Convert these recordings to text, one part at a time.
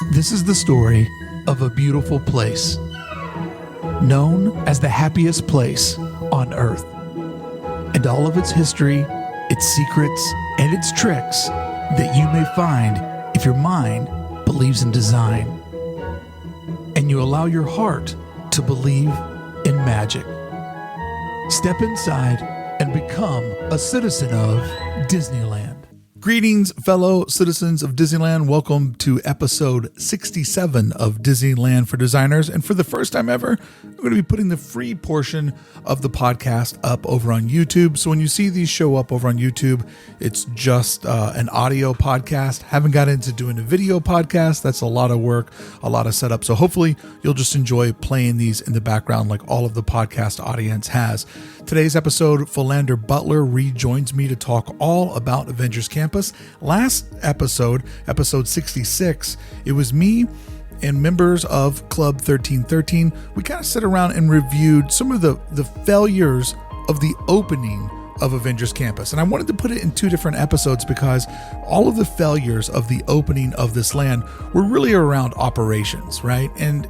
This is the story of a beautiful place, known as the happiest place on Earth, and all of its history, its secrets, and its tricks that you may find if your mind believes in design, and you allow your heart to believe in magic. Step inside and become a citizen of Disneyland. Greetings, fellow citizens of Disneyland. Welcome to episode 67 of Disneyland For Designers. And for the first time ever, I'm going to be putting the free portion of the podcast up over on YouTube. So when you see these show up over on YouTube, it's just an audio podcast. Haven't got into doing a video podcast. That's a lot of work, a lot of setup. So hopefully you'll just enjoy playing these in the background like all of the podcast audience has. Today's episode, Philander Butler rejoins me to talk all about Avengers Campus. Last episode, episode 66, it was me and members of Club 1313. We kind of sat around and reviewed some of the failures of the opening of Avengers Campus. And I wanted to put it in two different episodes because all of the failures of the opening of this land were really around operations, right? And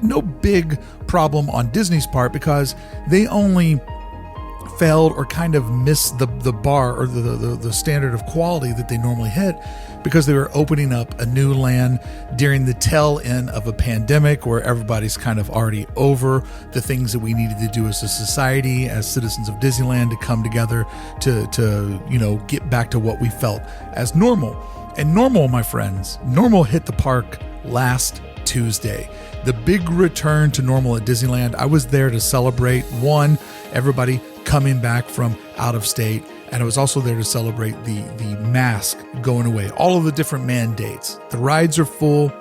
no big problem on Disney's part because they only failed or kind of missed the bar or the standard of quality that they normally hit because they were opening up a new land during the tail end of a pandemic where everybody's kind of already over the things that we needed to do as a society, as citizens of Disneyland, to come together to get back to what we felt as normal. And normal, my friends, normal hit the park last Tuesday. The big return to normal at Disneyland. I was there to celebrate everybody coming back from out of state, and I was also there to celebrate the mask going away, all of the different mandates. The rides are full,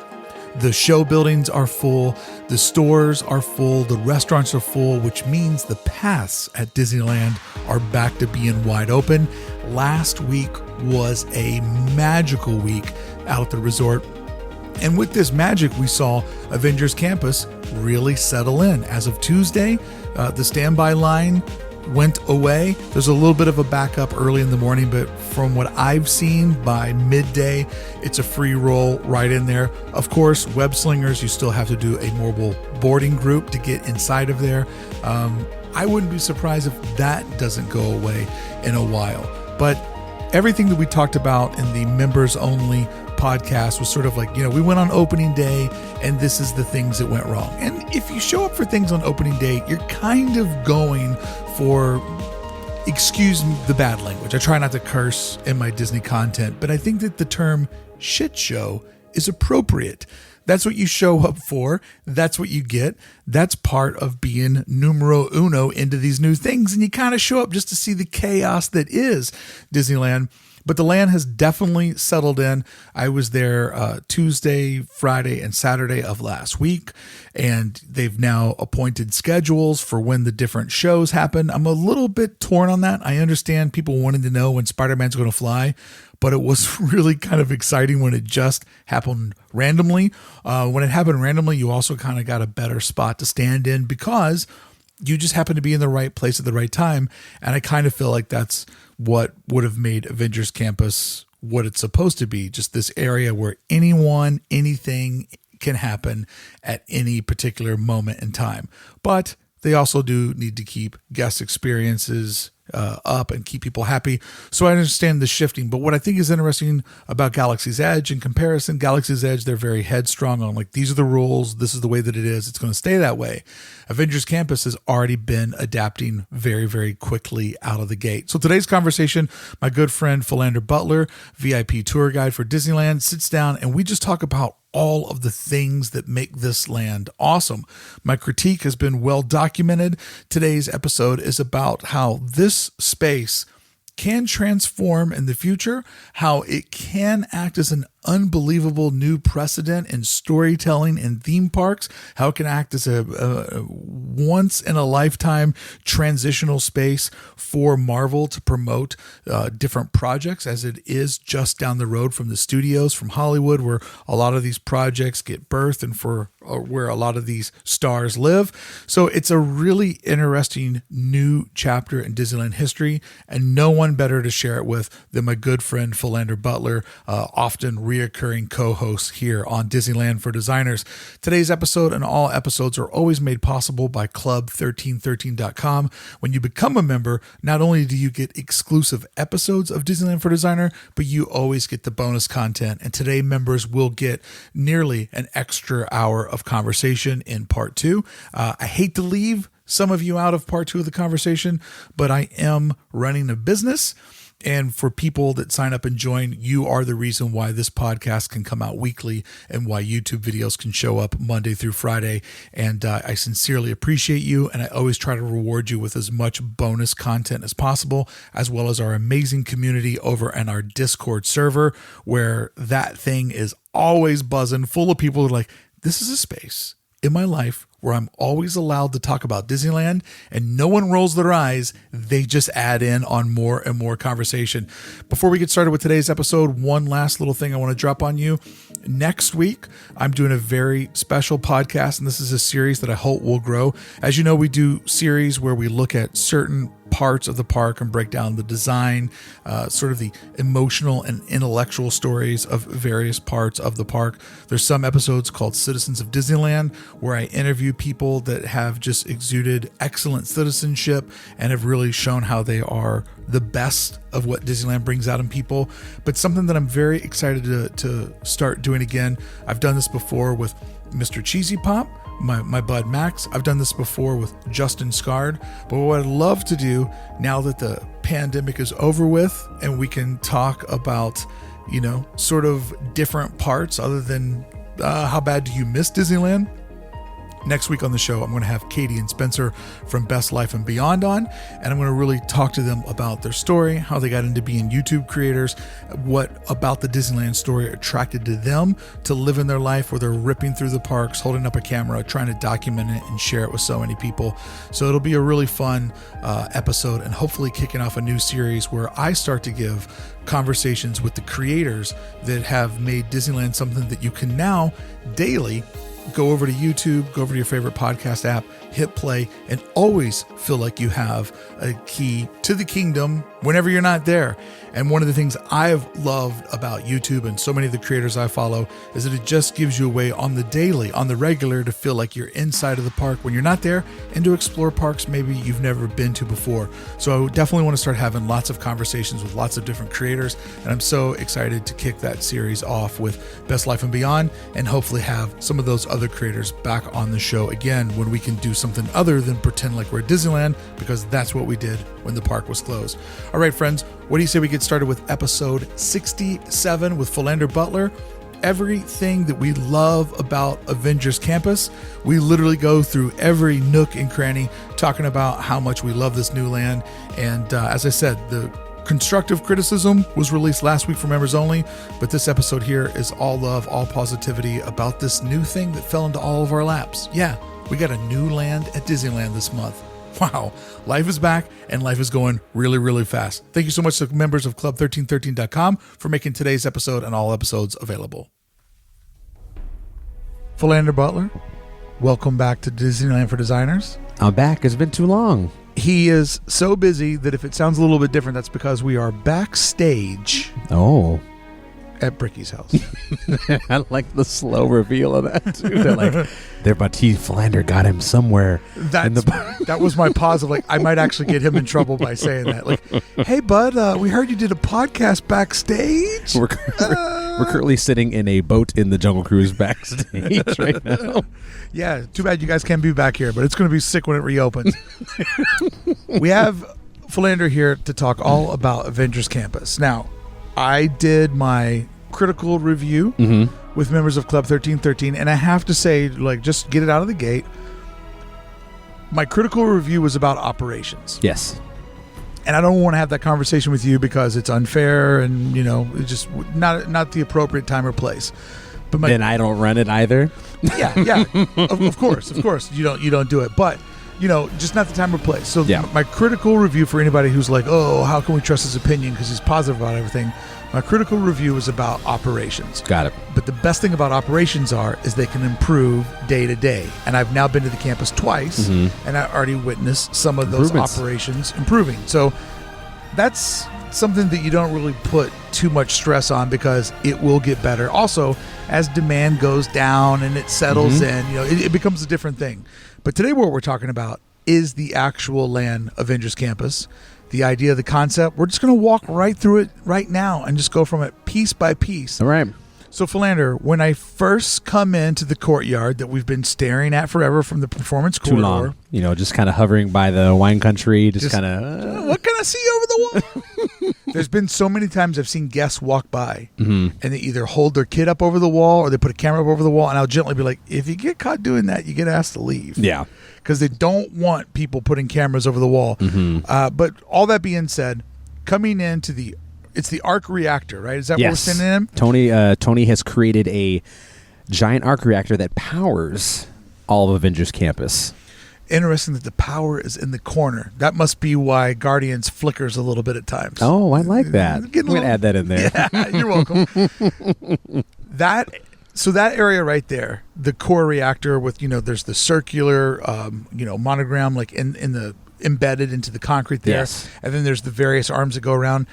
the show buildings are full, the stores are full, the restaurants are full, which means the paths at Disneyland are back to being wide open. Last week was a magical week out at the resort. And with this magic, we saw Avengers Campus really settle in. As of Tuesday, the standby line went away. There's a little bit of a backup early in the morning, but from what I've seen, by midday, it's a free roll right in there. Of course, web slingers, you still have to do a mobile boarding group to get inside of there. I wouldn't be surprised if that doesn't go away in a while. But everything that we talked about in the members only podcast was sort of like, we went on opening day and this is the things that went wrong. And if you show up for things on opening day, you're kind of going for, excuse the bad language, I try not to curse in my Disney content, but I think that the term shit show is appropriate. That's what you show up for. That's what you get. That's part of being numero uno into these new things. And you kind of show up just to see the chaos that is Disneyland. But the land has definitely settled in. I was there Tuesday, Friday, and Saturday of last week, and they've now appointed schedules for when the different shows happen. I'm a little bit torn on that. I understand people wanting to know when Spider-Man's going to fly, but it was really kind of exciting when it just happened randomly. When it happened randomly, you also kind of got a better spot to stand in because you just happen to be in the right place at the right time. And I kind of feel like that's what would have made Avengers Campus what it's supposed to be. Just this area where anyone, anything can happen at any particular moment in time. But they also do need to keep guest experiences up and keep people happy. So I understand the shifting. But what I think is interesting about Galaxy's Edge in comparison, Galaxy's Edge, they're very headstrong on like, these are the rules. This is the way that it is. It's going to stay that way. Avengers Campus has already been adapting very, very quickly out of the gate. So today's conversation, my good friend Philander Butler, VIP tour guide for Disneyland, sits down and we just talk about all of the things that make this land awesome. My critique has been well documented. Today's episode is about how this space can transform in the future, how it can act as an unbelievable new precedent in storytelling and theme parks, how it can act as a once in a lifetime transitional space for Marvel to promote different projects, as it is just down the road from the studios from Hollywood, where a lot of these projects get birthed and for where a lot of these stars live. So it's a really interesting new chapter in Disneyland history, and no one better to share it with than my good friend Philander Butler, often reoccurring co-hosts here on Disneyland For Designers. Today's episode and all episodes are always made possible by Club1313.com. When you become a member, not only do you get exclusive episodes of Disneyland For Designer, but you always get the bonus content. And today members will get nearly an extra hour of conversation in part 2. I hate to leave some of you out of part 2 of the conversation, but I am running a business. And for people that sign up and join, you are the reason why this podcast can come out weekly and why YouTube videos can show up Monday through Friday. And I sincerely appreciate you. And I always try to reward you with as much bonus content as possible, as well as our amazing community over in our Discord server, where that thing is always buzzing, full of people who are like, this is a space in my life where I'm always allowed to talk about Disneyland and no one rolls their eyes. They just add in on more and more conversation. Before we get started with today's episode, one last little thing I want to drop on you. Next week, I'm doing a very special podcast, and this is a series that I hope will grow. As you know, we do series where we look at certain parts of the park and break down the design, sort of the emotional and intellectual stories of various parts of the park. There's some episodes called Citizens of Disneyland, where I interview people that have just exuded excellent citizenship and have really shown how they are the best of what Disneyland brings out in people. But something that I'm very excited to start doing again. I've done this before with Mr. Cheesy Pop, my bud Max. I've done this before with Justin Scard. But what I'd love to do now that the pandemic is over with and we can talk about, sort of different parts other than how bad do you miss Disneyland? Next week on the show, I'm going to have Katie and Spencer from Best Life and Beyond on, and I'm going to really talk to them about their story, how they got into being YouTube creators, what about the Disneyland story attracted to them to live in their life where they're ripping through the parks, holding up a camera, trying to document it and share it with so many people. So it'll be a really fun episode, and hopefully kicking off a new series where I start to give conversations with the creators that have made Disneyland something that you can now daily go over to YouTube, go over to your favorite podcast app, hit play, and always feel like you have a key to the kingdom whenever you're not there. And one of the things I've loved about YouTube and so many of the creators I follow is that it just gives you a way on the daily, on the regular, to feel like you're inside of the park when you're not there and to explore parks maybe you've never been to before. So I definitely want to start having lots of conversations with lots of different creators. And I'm so excited to kick that series off with Best Life and Beyond and hopefully have some of those other creators back on the show again when we can do something other than pretend like we're at Disneyland, because that's what we did when the park was closed. All right, friends, what do you say we get started with episode 67 with Philander Butler? Everything that we love about Avengers Campus. We literally go through every nook and cranny talking about how much we love this new land. And as I said, the constructive criticism was released last week for members only, but this episode here is all love, all positivity about this new thing that fell into all of our laps. Yeah, we got a new land at Disneyland this month. Wow, life is back and life is going really, really fast. Thank you so much to members of Club1313.com for making today's episode and all episodes available. Philander Butler, welcome back to Disneyland For Designers. I'm back. It's been too long. He is so busy that if it sounds a little bit different, that's because we are backstage. Oh. At Brickey's house. I like the slow reveal of that too. Philander got him somewhere. That was my pause of I might actually get him in trouble by saying that. Hey bud, we heard you did a podcast backstage. We're currently sitting in a boat in the Jungle Cruise backstage right now. Yeah, too bad you guys can't be back here, but it's going to be sick when it reopens. We have Philander here to talk all about Avengers Campus. Now, I did my critical review with members of Club 1313, and I have to say, just get it out of the gate. My critical review was about operations. Yes. And I don't want to have that conversation with you because it's unfair and, it's just not the appropriate time or place. But then I don't run it either. Yeah. Of course. You don't do it. But just not the time or place. So my critical review for anybody who's like, oh, how can we trust his opinion because he's positive about everything? My critical review is about operations. Got it. But the best thing about operations is they can improve day to day. And I've now been to the campus twice, and I already witnessed some of those operations improving. So that's something that you don't really put too much stress on because it will get better. Also, as demand goes down and it settles in, it becomes a different thing. But today what we're talking about is the actual land Avengers Campus. The idea, the concept, we're just going to walk right through it right now and just go from it piece by piece. All right. So, Philander, when I first come into the courtyard that we've been staring at forever from the performance corridor. Too long. Just kind of hovering by the wine country, just kind of... What can I see over the wall? There's been so many times I've seen guests walk by, and they either hold their kid up over the wall or they put a camera up over the wall, and I'll gently be like, if you get caught doing that, you get asked to leave. Yeah. Because they don't want people putting cameras over the wall. But all that being said, coming into it's the arc reactor, right? Is that what we're sending in? Tony has created a giant arc reactor that powers all of Avengers Campus. Interesting that the power is in the corner. That must be why Guardians flickers a little bit at times. Oh, I like that. I'm going to add that in there. Yeah, you're welcome. So that area right there, the core reactor with, there's the circular, monogram like in the embedded into the concrete there. Yes. And then there's the various arms that go around.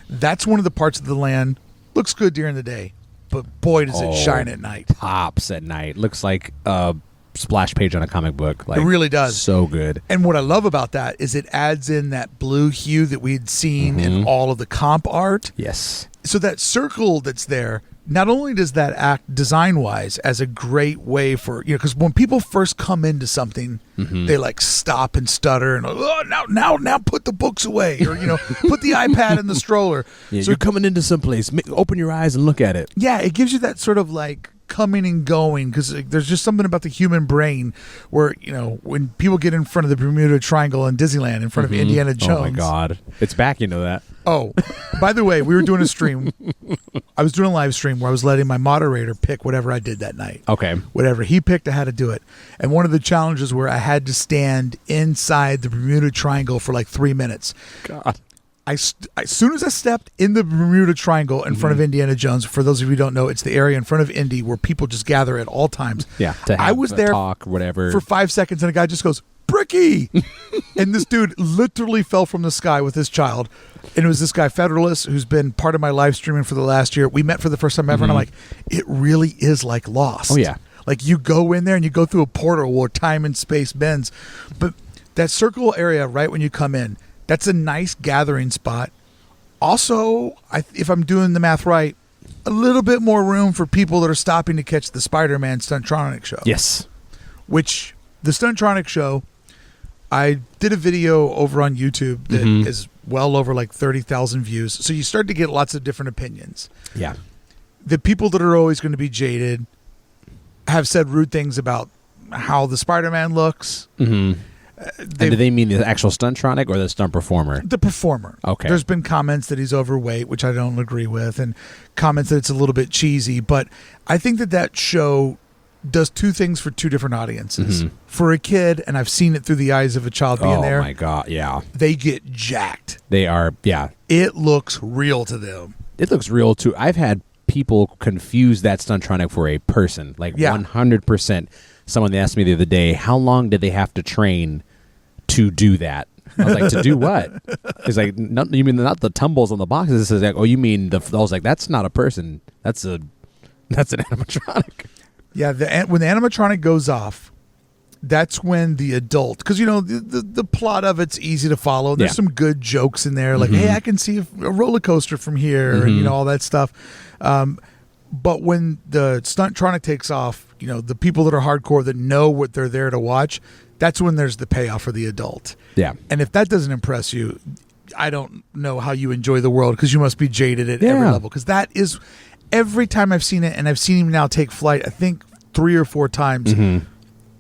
That's one of the parts of the land. Looks good during the day, but boy, does it shine at night. Pops at night. Looks like a splash page on a comic book. Like, it really does. So good. And what I love about that is it adds in that blue hue that we'd seen in all of the comp art. Yes. So that circle that's there, not only does that act design-wise as a great way for, because when people first come into something, they like stop and stutter and now put the books away or put the iPad in the stroller. Yeah, so you're coming into someplace. Open your eyes and look at it. Yeah, it gives you that sort of like coming and going because there's just something about the human brain where when people get in front of the Bermuda Triangle in Disneyland in front of Indiana Jones. Oh my God, it's back. That. Oh, by the way, we were doing a stream. I was doing a live stream where I was letting my moderator pick whatever I did that night. Okay. Whatever he picked, I had to do it. And one of the challenges where I had to stand inside the Bermuda Triangle for like 3 minutes. God. As soon as I stepped in the Bermuda Triangle in front of Indiana Jones, for those of you who don't know, it's the area in front of Indy where people just gather at all times. Yeah. To have I was there talk, whatever. for 5 seconds, and a guy just goes, Brickey! And this dude literally fell from the sky with his child. And it was this guy, Federalist, who's been part of my live streaming for the last year. We met for the first time ever, and I'm like, it really is like Lost. Oh, yeah. Like you go in there and you go through a portal where time and space bends. But that circle area right when you come in, that's a nice gathering spot. Also, if I'm doing the math right, a little bit more room for people that are stopping to catch the Spider-Man Stuntronic show. Yes. Which, the Stuntronic show, I did a video over on YouTube that is well over like 30,000 views. So you start to get lots of different opinions. Yeah. The people that are always going to be jaded have said rude things about how the Spider-Man looks. And do they mean the actual Stuntronic or the stunt performer? The performer. Okay. There's been comments that he's overweight, which I don't agree with, and comments that it's a little bit cheesy. But I think that show does two things for two different audiences. For a kid, and I've seen it through the eyes of a child being there. Oh, my God, yeah. They get jacked. They are, yeah. It looks real to them. It looks real, too. I've had people confuse that Stuntronic for a person. Like, 100%. Someone asked me the other day, how long did they have to train to do that? I was like, to do what? It's like, you mean not the tumbles on the boxes? It's like, oh, you mean I was like, that's not a person. That's an animatronic. Yeah, when the animatronic goes off, that's when the adult, because the plot of it's easy to follow. There's some good jokes in there, like, hey, I can see a roller coaster from here, and all that stuff. But when the Stuntronic takes off, the people that are hardcore that know what they're there to watch, that's when there's the payoff for the adult. Yeah. And if that doesn't impress you, I don't know how you enjoy the world, because you must be jaded at every level. Because that is, every time I've seen it, and I've seen him now take flight, I think 3 or 4 times,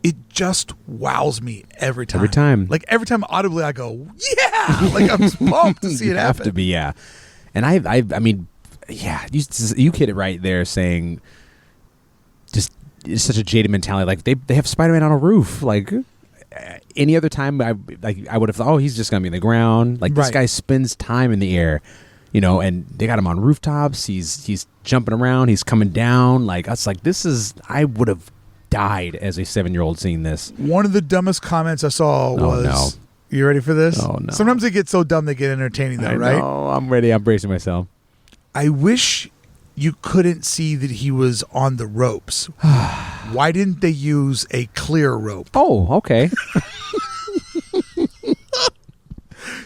it just wows me every time. Every time. Like every time audibly I go, yeah! Like I'm pumped to see it happen. Have to be, yeah. And I mean, yeah, you hit it right there saying just it's such a jaded mentality. Like they have Spider-Man on a roof. Like any other time I would have thought, oh, he's just gonna be in the ground. Like this guy spends time in the air, and they got him on rooftops. He's jumping around, he's coming down. Like us, like I would have died as a 7-year-old seeing this. One of the dumbest comments I saw was You ready for this? Oh, no. Sometimes they get so dumb they get entertaining, though, right? No, I'm ready. I'm bracing myself. I wish you couldn't see that he was on the ropes. Why didn't they use a clear rope? Oh, okay.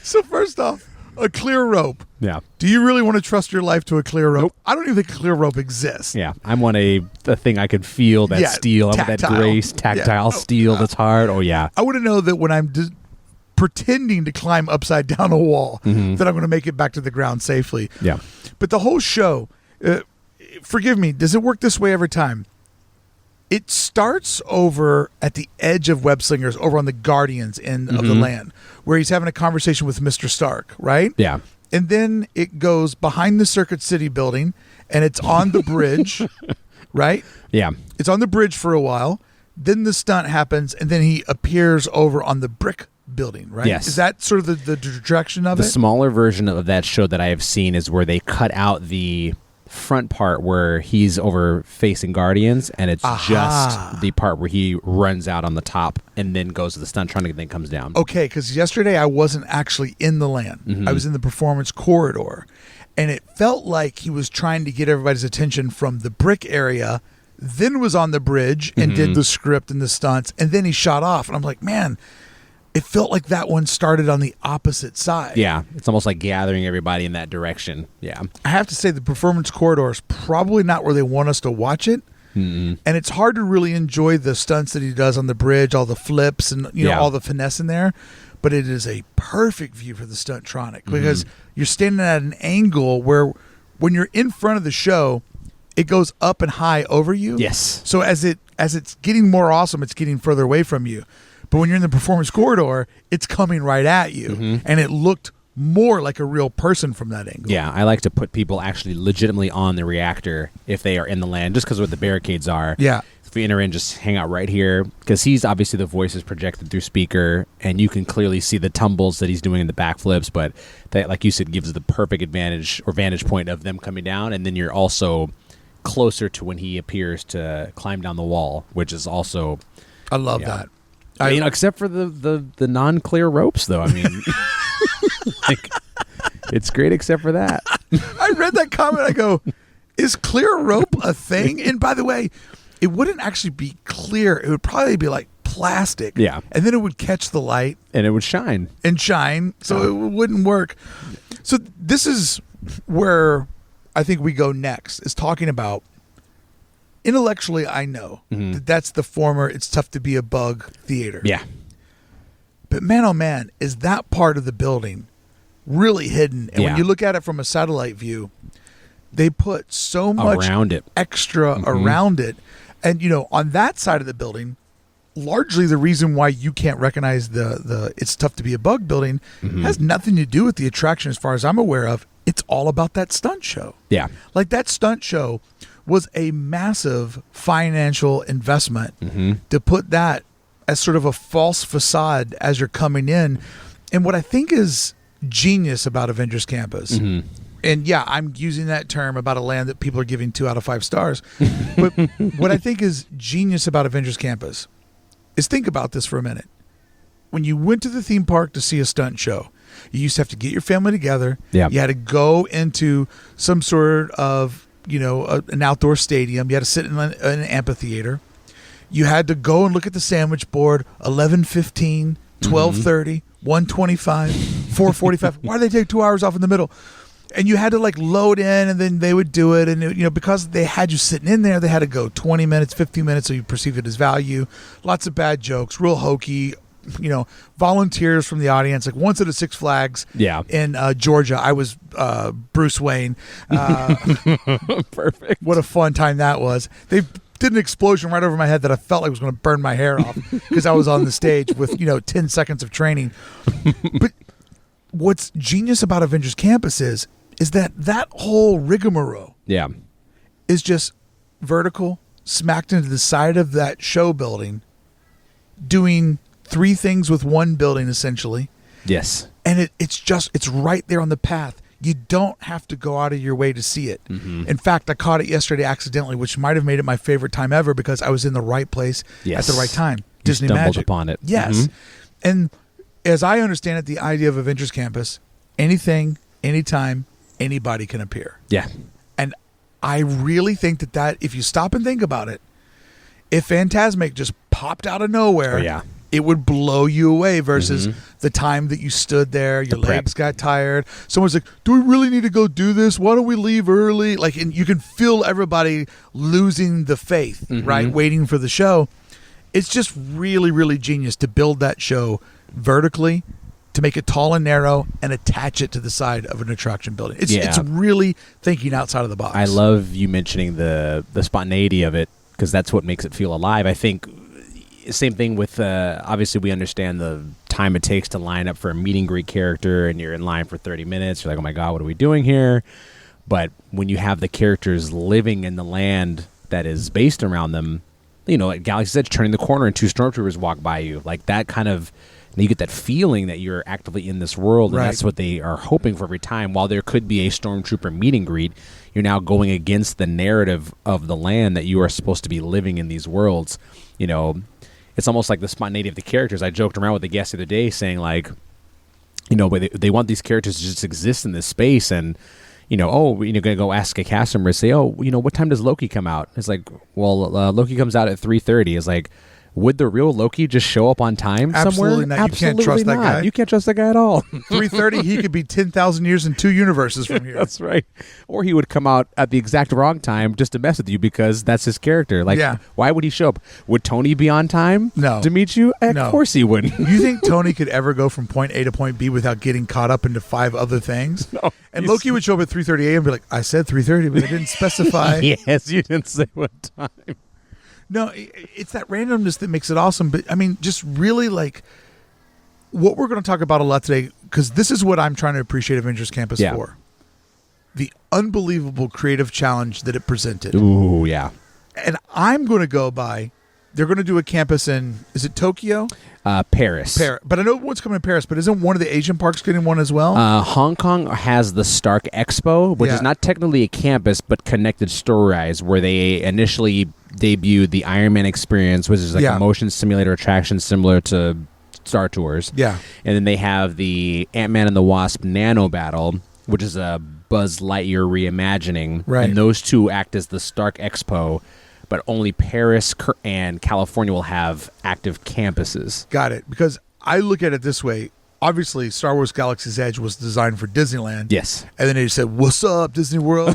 So first off, a clear rope. Yeah. Do you really want to trust your life to a clear rope? Nope. I don't even think a clear rope exists. Yeah. I want a thing I could feel, that steel. I want that grace, tactile steel that's hard. Oh, yeah. I want to know that when I'm pretending to climb upside down a wall, that I'm going to make it back to the ground safely. Yeah. But the whole show, forgive me, does it work this way every time? It starts over at the edge of Web Slingers, over on the Guardians end of the land, where he's having a conversation with Mr. Stark, right? Yeah. And then it goes behind the Circuit City building, and it's on the bridge, right? Yeah. It's on the bridge for a while. Then the stunt happens, and then he appears over on the brick building, right? Yes. Is that sort of the direction of it? The smaller version of that show that I have seen is where they cut out the front part where he's over facing Guardians, and it's just the part where he runs out on the top and then goes to the stunt truck and then comes down. Okay, because yesterday I wasn't actually in the land. I was in the performance corridor, and it felt like he was trying to get everybody's attention from the brick area, then was on the bridge and did the script and the stunts, and then he shot off. And I'm like, man, it felt like that one started on the opposite side. Yeah, it's almost like gathering everybody in that direction. Yeah. I have to say the performance corridor is probably not where they want us to watch it. And it's hard to really enjoy the stunts that he does on the bridge, all the flips and know all the finesse in there. But it is a perfect view for the Stuntronic because you're standing at an angle where when you're in front of the show, it goes up and high over you. Yes. So as it's getting more awesome, it's getting further away from you. But when you're in the performance corridor, it's coming right at you. And it looked more like a real person from that angle. Yeah, I like to put people actually legitimately on the reactor if they are in the land, just because of what the barricades are. Yeah. If we enter in, just hang out right here, because he's obviously the voice is projected through speaker, and you can clearly see the tumbles that he's doing in the backflips, but that, like you said, gives the perfect advantage or vantage point of them coming down, and then you're also closer to when he appears to climb down the wall, which is also... I love that. Except for the non-clear ropes, though. I mean, like, it's great except for that. I read that comment. I go, is clear rope a thing? And by the way, it wouldn't actually be clear. It would probably be like plastic. Yeah. And then it would catch the light. And it would shine. So it wouldn't work. So this is where I think we go next, is talking about intellectually, I know that that's the former It's Tough to Be a Bug theater. Yeah. But man, oh man, is that part of the building really hidden. And when you look at it from a satellite view, they put so much around it. extra around it. And, on that side of the building, largely the reason why you can't recognize the It's Tough to Be a Bug building has nothing to do with the attraction as far as I'm aware of. It's all about that stunt show. Yeah. Like that stunt show was a massive financial investment to put that as sort of a false facade as you're coming in. And what I think is genius about Avengers Campus, and yeah, I'm using that term about a land that people are giving 2 out of 5 stars, but what I think is genius about Avengers Campus is, think about this for a minute. When you went to the theme park to see a stunt show, you used to have to get your family together. Yeah. You had to go into some sort of an outdoor stadium. You had to sit in an amphitheater. You had to go and look at the sandwich board. 11:15, 12:30, 1:25, 4:45. Why do they take 2 hours off in the middle? And you had to load in, and then they would do it. And because they had you sitting in there, they had to go 20 minutes, 15 minutes, so you perceive it as value. Lots of bad jokes, real hokey. Volunteers from the audience. Like once at a Six Flags in Georgia, I was Bruce Wayne. Perfect. What a fun time that was. They did an explosion right over my head that I felt like was going to burn my hair off because I was on the stage with 10 seconds of training. But what's genius about Avengers Campus is that whole rigmarole is just vertical, smacked into the side of that show building, doing 3 things with one building essentially. Yes. And it's right there on the path. You don't have to go out of your way to see it. In fact, I caught it yesterday accidentally, which might have made it my favorite time ever because I was in the right place at the right time. You Disney stumbled magic upon it. Yes. And as I understand it, the idea of Avengers Campus, anything, anytime, anybody can appear. Yeah. And I really think that if you stop and think about it, if Fantasmic just popped out of nowhere, it would blow you away versus the time that you stood there, your legs got tired. Someone's like, do we really need to go do this? Why don't we leave early? Like, and you can feel everybody losing the faith, right? Waiting for the show. It's just really, really genius to build that show vertically, to make it tall and narrow and attach it to the side of an attraction building. It's really thinking outside of the box. I love you mentioning the spontaneity of it, because that's what makes it feel alive. I think same thing with, obviously we understand the time it takes to line up for a meet and greet character, and you're in line for 30 minutes. You're like, oh my God, what are we doing here? But when you have the characters living in the land that is based around them, you know, at Galaxy's Edge, turning the corner and 2 stormtroopers walk by you, like that kind of, you get that feeling that you're actively in this world, and that's what they are hoping for every time. While there could be a stormtrooper meet and greet, you're now going against the narrative of the land that you are supposed to be living in these worlds. You know, it's almost like the spontaneity of the characters. I joked around with the guest the other day saying, like, you know, they want these characters to just exist in this space, and, you know, going to go ask a cast member, say, oh, you know, what time does Loki come out? It's like, well, Loki comes out at 3:30. It's like, would the real Loki just show up on time Absolutely somewhere? Not. You can't trust that guy. You can't trust that guy at all. 3:30, he could be 10,000 years in 2 universes from here. That's right. Or he would come out at the exact wrong time just to mess with you, because that's his character. Like, why would he show up? Would Tony be on time to meet you? Of course he wouldn't. You think Tony could ever go from point A to point B without getting caught up into 5 other things? No. And Loki would show up at 3:30 a.m. and be like, I said 3:30, but I didn't specify. Yes, you didn't say what time. No, it's that randomness that makes it awesome. But, I mean, just really, like, what we're going to talk about a lot today, because this is what I'm trying to appreciate Avengers Campus for. The unbelievable creative challenge that it presented. Ooh, yeah. And I'm going to go by, they're going to do a campus in, is it Tokyo? Paris. But I know one's coming to Paris, but isn't one of the Asian parks getting one as well? Hong Kong has the Stark Expo, which is not technically a campus, but connected story-wise, where they initially debuted the Iron Man experience, which is like a motion simulator attraction similar to Star Tours. Yeah. And then they have the Ant-Man and the Wasp Nano Battle, which is a Buzz Lightyear reimagining. Right. And those two act as the Stark Expo, but only Paris and California will have active campuses. Got it. Because I look at it this way. Obviously, Star Wars Galaxy's Edge was designed for Disneyland. Yes. And then they said, what's up, Disney World?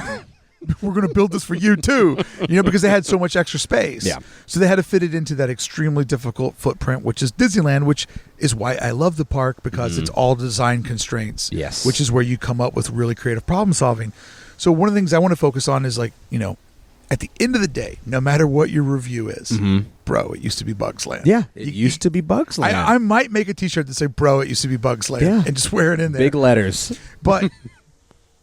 We're going to build this for you, too. You know, because they had so much extra space. Yeah. So they had to fit it into that extremely difficult footprint, which is Disneyland, which is why I love the park, because it's all design constraints. Yes. Which is where you come up with really creative problem solving. So one of the things I want to focus on is, like, you know, at the end of the day, no matter what your review is, bro, it used to be Bugs Land. Yeah, it used to be Bugs Land. I might make a T-shirt that say, bro, it used to be Bugs Land, and just wear it in there. Big letters. But,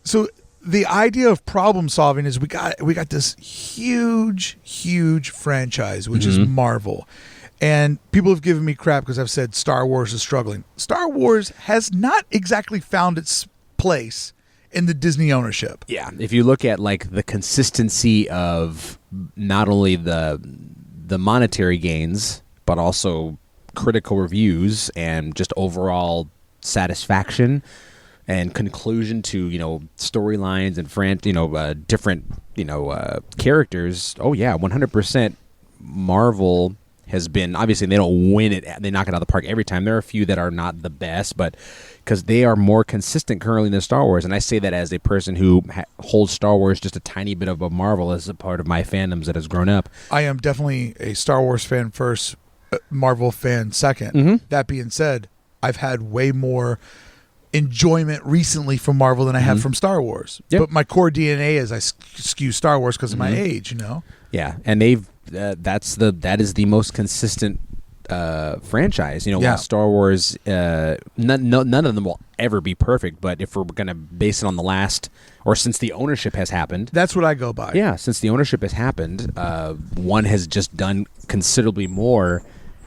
so the idea of problem solving is we got this huge, huge franchise, which is Marvel. And people have given me crap because I've said Star Wars is struggling. Star Wars has not exactly found its place in the Disney ownership. Yeah, if you look at like the consistency of not only the monetary gains, but also critical reviews and just overall satisfaction and conclusion to, you know, storylines and different characters. Oh yeah, 100%. Marvel has been, obviously they don't win it, they knock it out of the park every time. There are a few that are not the best, but because they are more consistent currently than Star Wars. And I say that as a person who holds Star Wars just a tiny bit above Marvel as a part of my fandoms that has grown up. I am definitely a Star Wars fan first, Marvel fan second. That being said, I've had way more enjoyment recently from Marvel than I have from Star Wars. Yep. But my core DNA is I skew Star Wars because of my age, you know? Yeah, and they've that is the most consistent franchise. You know, while Star Wars, none of them will ever be perfect. But if we're going to base it on the last, or since the ownership has happened, that's what I go by. Yeah, since the ownership has happened, one has just done considerably more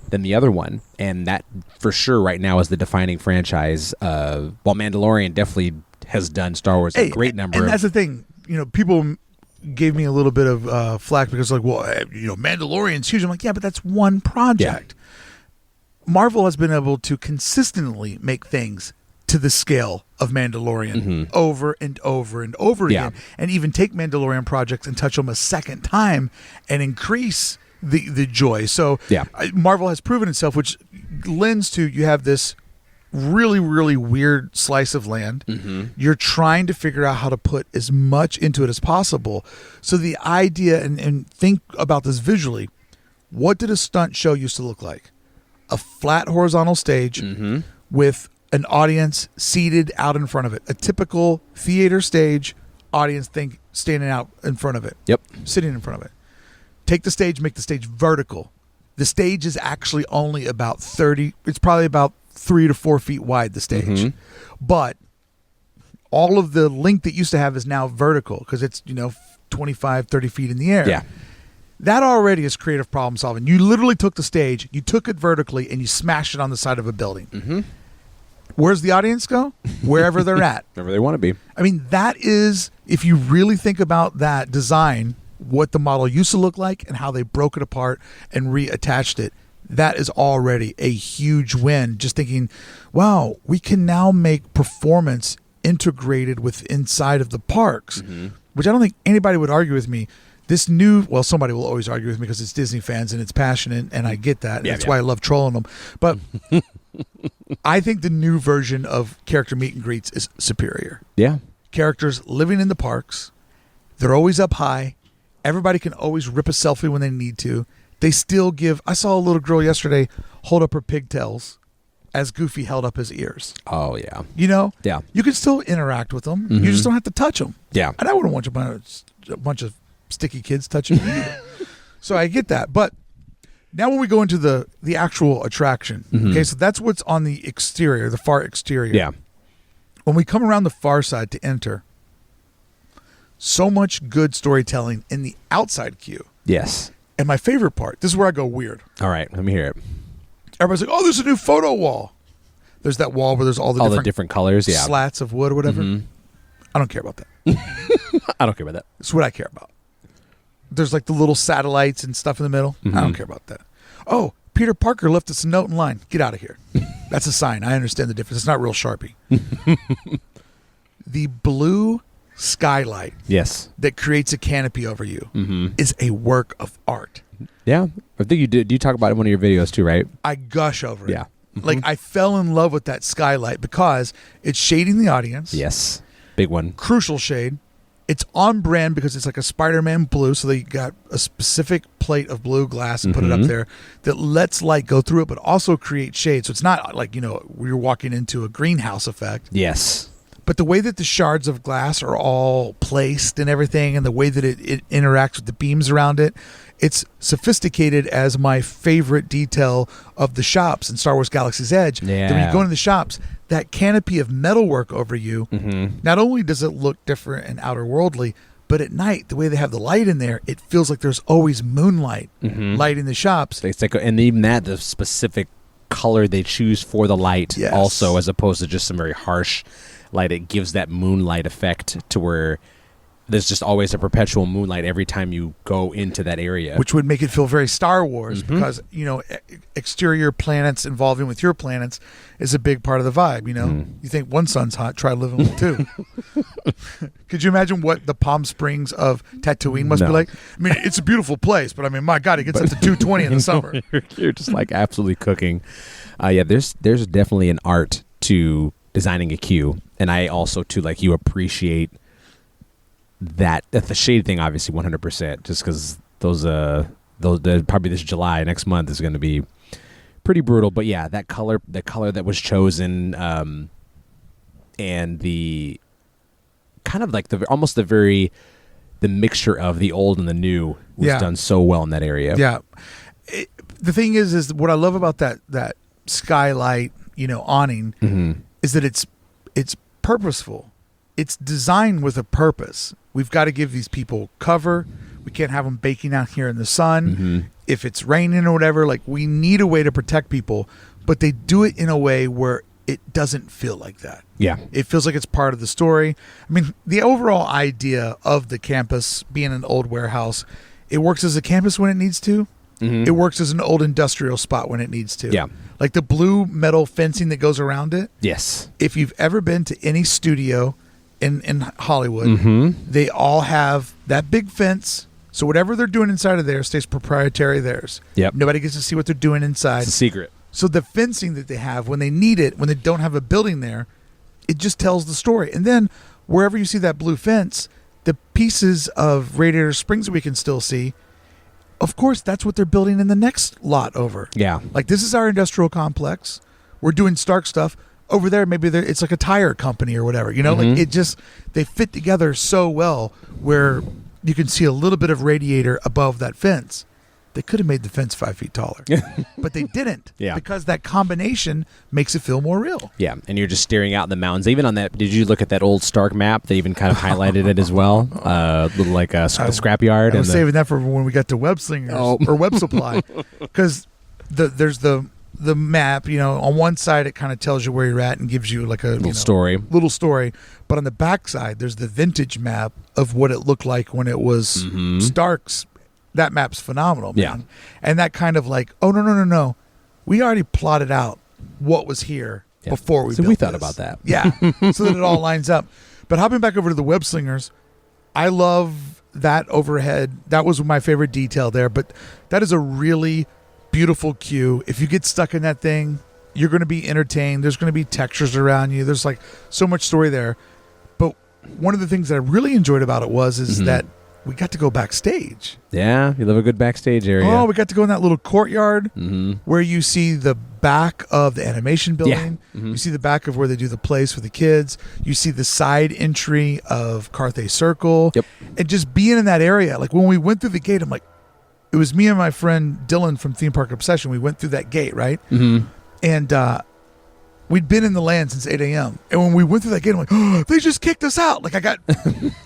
than the other one, and that for sure right now is the defining franchise. While Mandalorian definitely has done Star Wars a great number. And that's the thing. You know, people gave me a little bit of flack because, like, well, you know, Mandalorian's huge. I'm like, yeah, but that's one project. Marvel has been able to consistently make things to the scale of Mandalorian over and over and over again, and even take Mandalorian projects and touch them a second time and increase the joy. So Marvel has proven itself, which lends to you have this really, really weird slice of land. You're trying to figure out how to put as much into it as possible. So the idea, and think about this visually, what did a stunt show used to look like? A flat horizontal stage with an audience seated out in front of it. A typical theater stage, audience standing out in front of it. Sitting in front of it. Take the stage, make the stage vertical. The stage is actually only about 30, it's probably about 3 to 4 feet wide, the stage. But all of the length that used to have is now vertical because it's, 25, 30 feet in the air. That already is creative problem solving. You literally took the stage, you took it vertically, and you smashed it on the side of a building. Where's the audience go? Wherever they're at. Wherever they want to be. I mean, that is, if you really think about that design, what the model used to look like and how they broke it apart and reattached it, that is already a huge win. Just thinking, wow, we can now make performance integrated with inside of the parks, which I don't think anybody would argue with me. This new, well, somebody will always argue with me because it's Disney fans and it's passionate, and I get that. That's why I love trolling them. But I think the new version of character meet and greets is superior. Characters living in the parks, they're always up high. Everybody can always rip a selfie when they need to. They still give, I saw a little girl yesterday hold up her pigtails as Goofy held up his ears. Oh, yeah. You can still interact with them. You just don't have to touch them. And I wouldn't want a bunch of sticky kids touching me either. So I get that. But now when we go into the actual attraction, okay, so that's what's on the exterior, the far exterior. When we come around the far side to enter, so much good storytelling in the outside queue. And my favorite part, this is where I go weird. All right, let me hear it. Everybody's like, oh, there's a new photo wall. There's that wall where there's all the different colors, slats of wood or whatever. I don't care about that. I don't care about that. That's what I care about. There's like the little satellites and stuff in the middle. I don't care about that. Oh, Peter Parker left us a note in line. Get out of here. That's a sign. I understand the difference. It's not real Sharpie. The blue skylight that creates a canopy over you is a work of art. I think you did. You talk about it in one of your videos too, right? I gush over it. Like I fell in love with that skylight because it's shading the audience. Big one. Crucial shade. It's on brand because it's like a Spider-Man blue, so they got a specific plate of blue glass and put it up there that lets light go through it, but also create shade. So it's not like, you're walking into a greenhouse effect. But the way that the shards of glass are all placed and everything, and the way that it interacts with the beams around it, it's sophisticated as my favorite detail of the shops in Star Wars Galaxy's Edge. That when you go into the shops, that canopy of metalwork over you, not only does it look different and outer worldly, but at night, the way they have the light in there, it feels like there's always moonlight lighting the shops. It's like, and even that, the specific color they choose for the light also, as opposed to just some very harsh light, it gives that moonlight effect to where there's just always a perpetual moonlight every time you go into that area, which would make it feel very Star Wars because exterior planets involving with your planets is a big part of the vibe. You think one sun's hot, try living with two. Could you imagine what the Palm Springs of Tatooine must be like? I mean, it's a beautiful place, but I mean, my God, it gets up to 220 in the summer. You're just like absolutely cooking. There's definitely an art to designing a queue, and I also too, like you, appreciate that the shade thing, obviously 100%, just because those probably this July next month is going to be pretty brutal. But yeah, the color that was chosen, and the kind of like the mixture of the old and the new was done so well in that area. The thing is what I love about that skylight, awning, is that it's purposeful. It's designed with a purpose. We've got to give these people cover. We can't have them baking out here in the sun. If it's raining or whatever, like we need a way to protect people, but they do it in a way where it doesn't feel like that. It feels like it's part of the story. I mean, the overall idea of the campus being an old warehouse, it works as a campus when it needs to, it works as an old industrial spot when it needs to. Yeah. Like the blue metal fencing that goes around it. Yes. If you've ever been to any studio in Hollywood, they all have that big fence. So whatever they're doing inside of there stays proprietary theirs. Yep. Nobody gets to see what they're doing inside. It's a secret. So the fencing that they have, when they need it, when they don't have a building there, it just tells the story. And then wherever you see that blue fence, the pieces of Radiator Springs that we can still see, of course, that's what they're building in the next lot over. Yeah. Like, this is our industrial complex. We're doing Stark stuff. Over there, maybe it's like a tire company or whatever. You know, like it just, they fit together so well where you can see a little bit of Radiator above that fence. They could have made the fence 5 feet taller, but they didn't. Yeah. Because that combination makes it feel more real. Yeah, and you're just staring out in the mountains. Even on that, did you look at that old Stark map? They even kind of highlighted it as well, little like a scrapyard. I was saving that for when we got to Web Slingers or Web Supply, because there's the map. You know, on one side it kind of tells you where you're at and gives you like a little story, but on the back side there's the vintage map of what it looked like when it was Stark's. That map's phenomenal, man. Yeah. And that kind of like, oh, no. We already plotted out what was here before we built we thought this. about that. Yeah, so that it all lines up. But hopping back over to the Web Slingers, I love that overhead. That was my favorite detail there. But that is a really beautiful queue. If you get stuck in that thing, you're going to be entertained. There's going to be textures around you. There's like so much story there. But one of the things that I really enjoyed about it is that we got to go backstage. Yeah, you love a good backstage area. Oh, we got to go in that little courtyard where you see the back of the animation building. Yeah. You see the back of where they do the plays for the kids. You see the side entry of Carthay Circle. Yep. And just being in that area, like when we went through the gate, I'm like, it was me and my friend Dylan from Theme Park Obsession. We went through that gate, right? And we'd been in the land since 8 a.m. And when we went through that gate, I'm like, oh, they just kicked us out. Like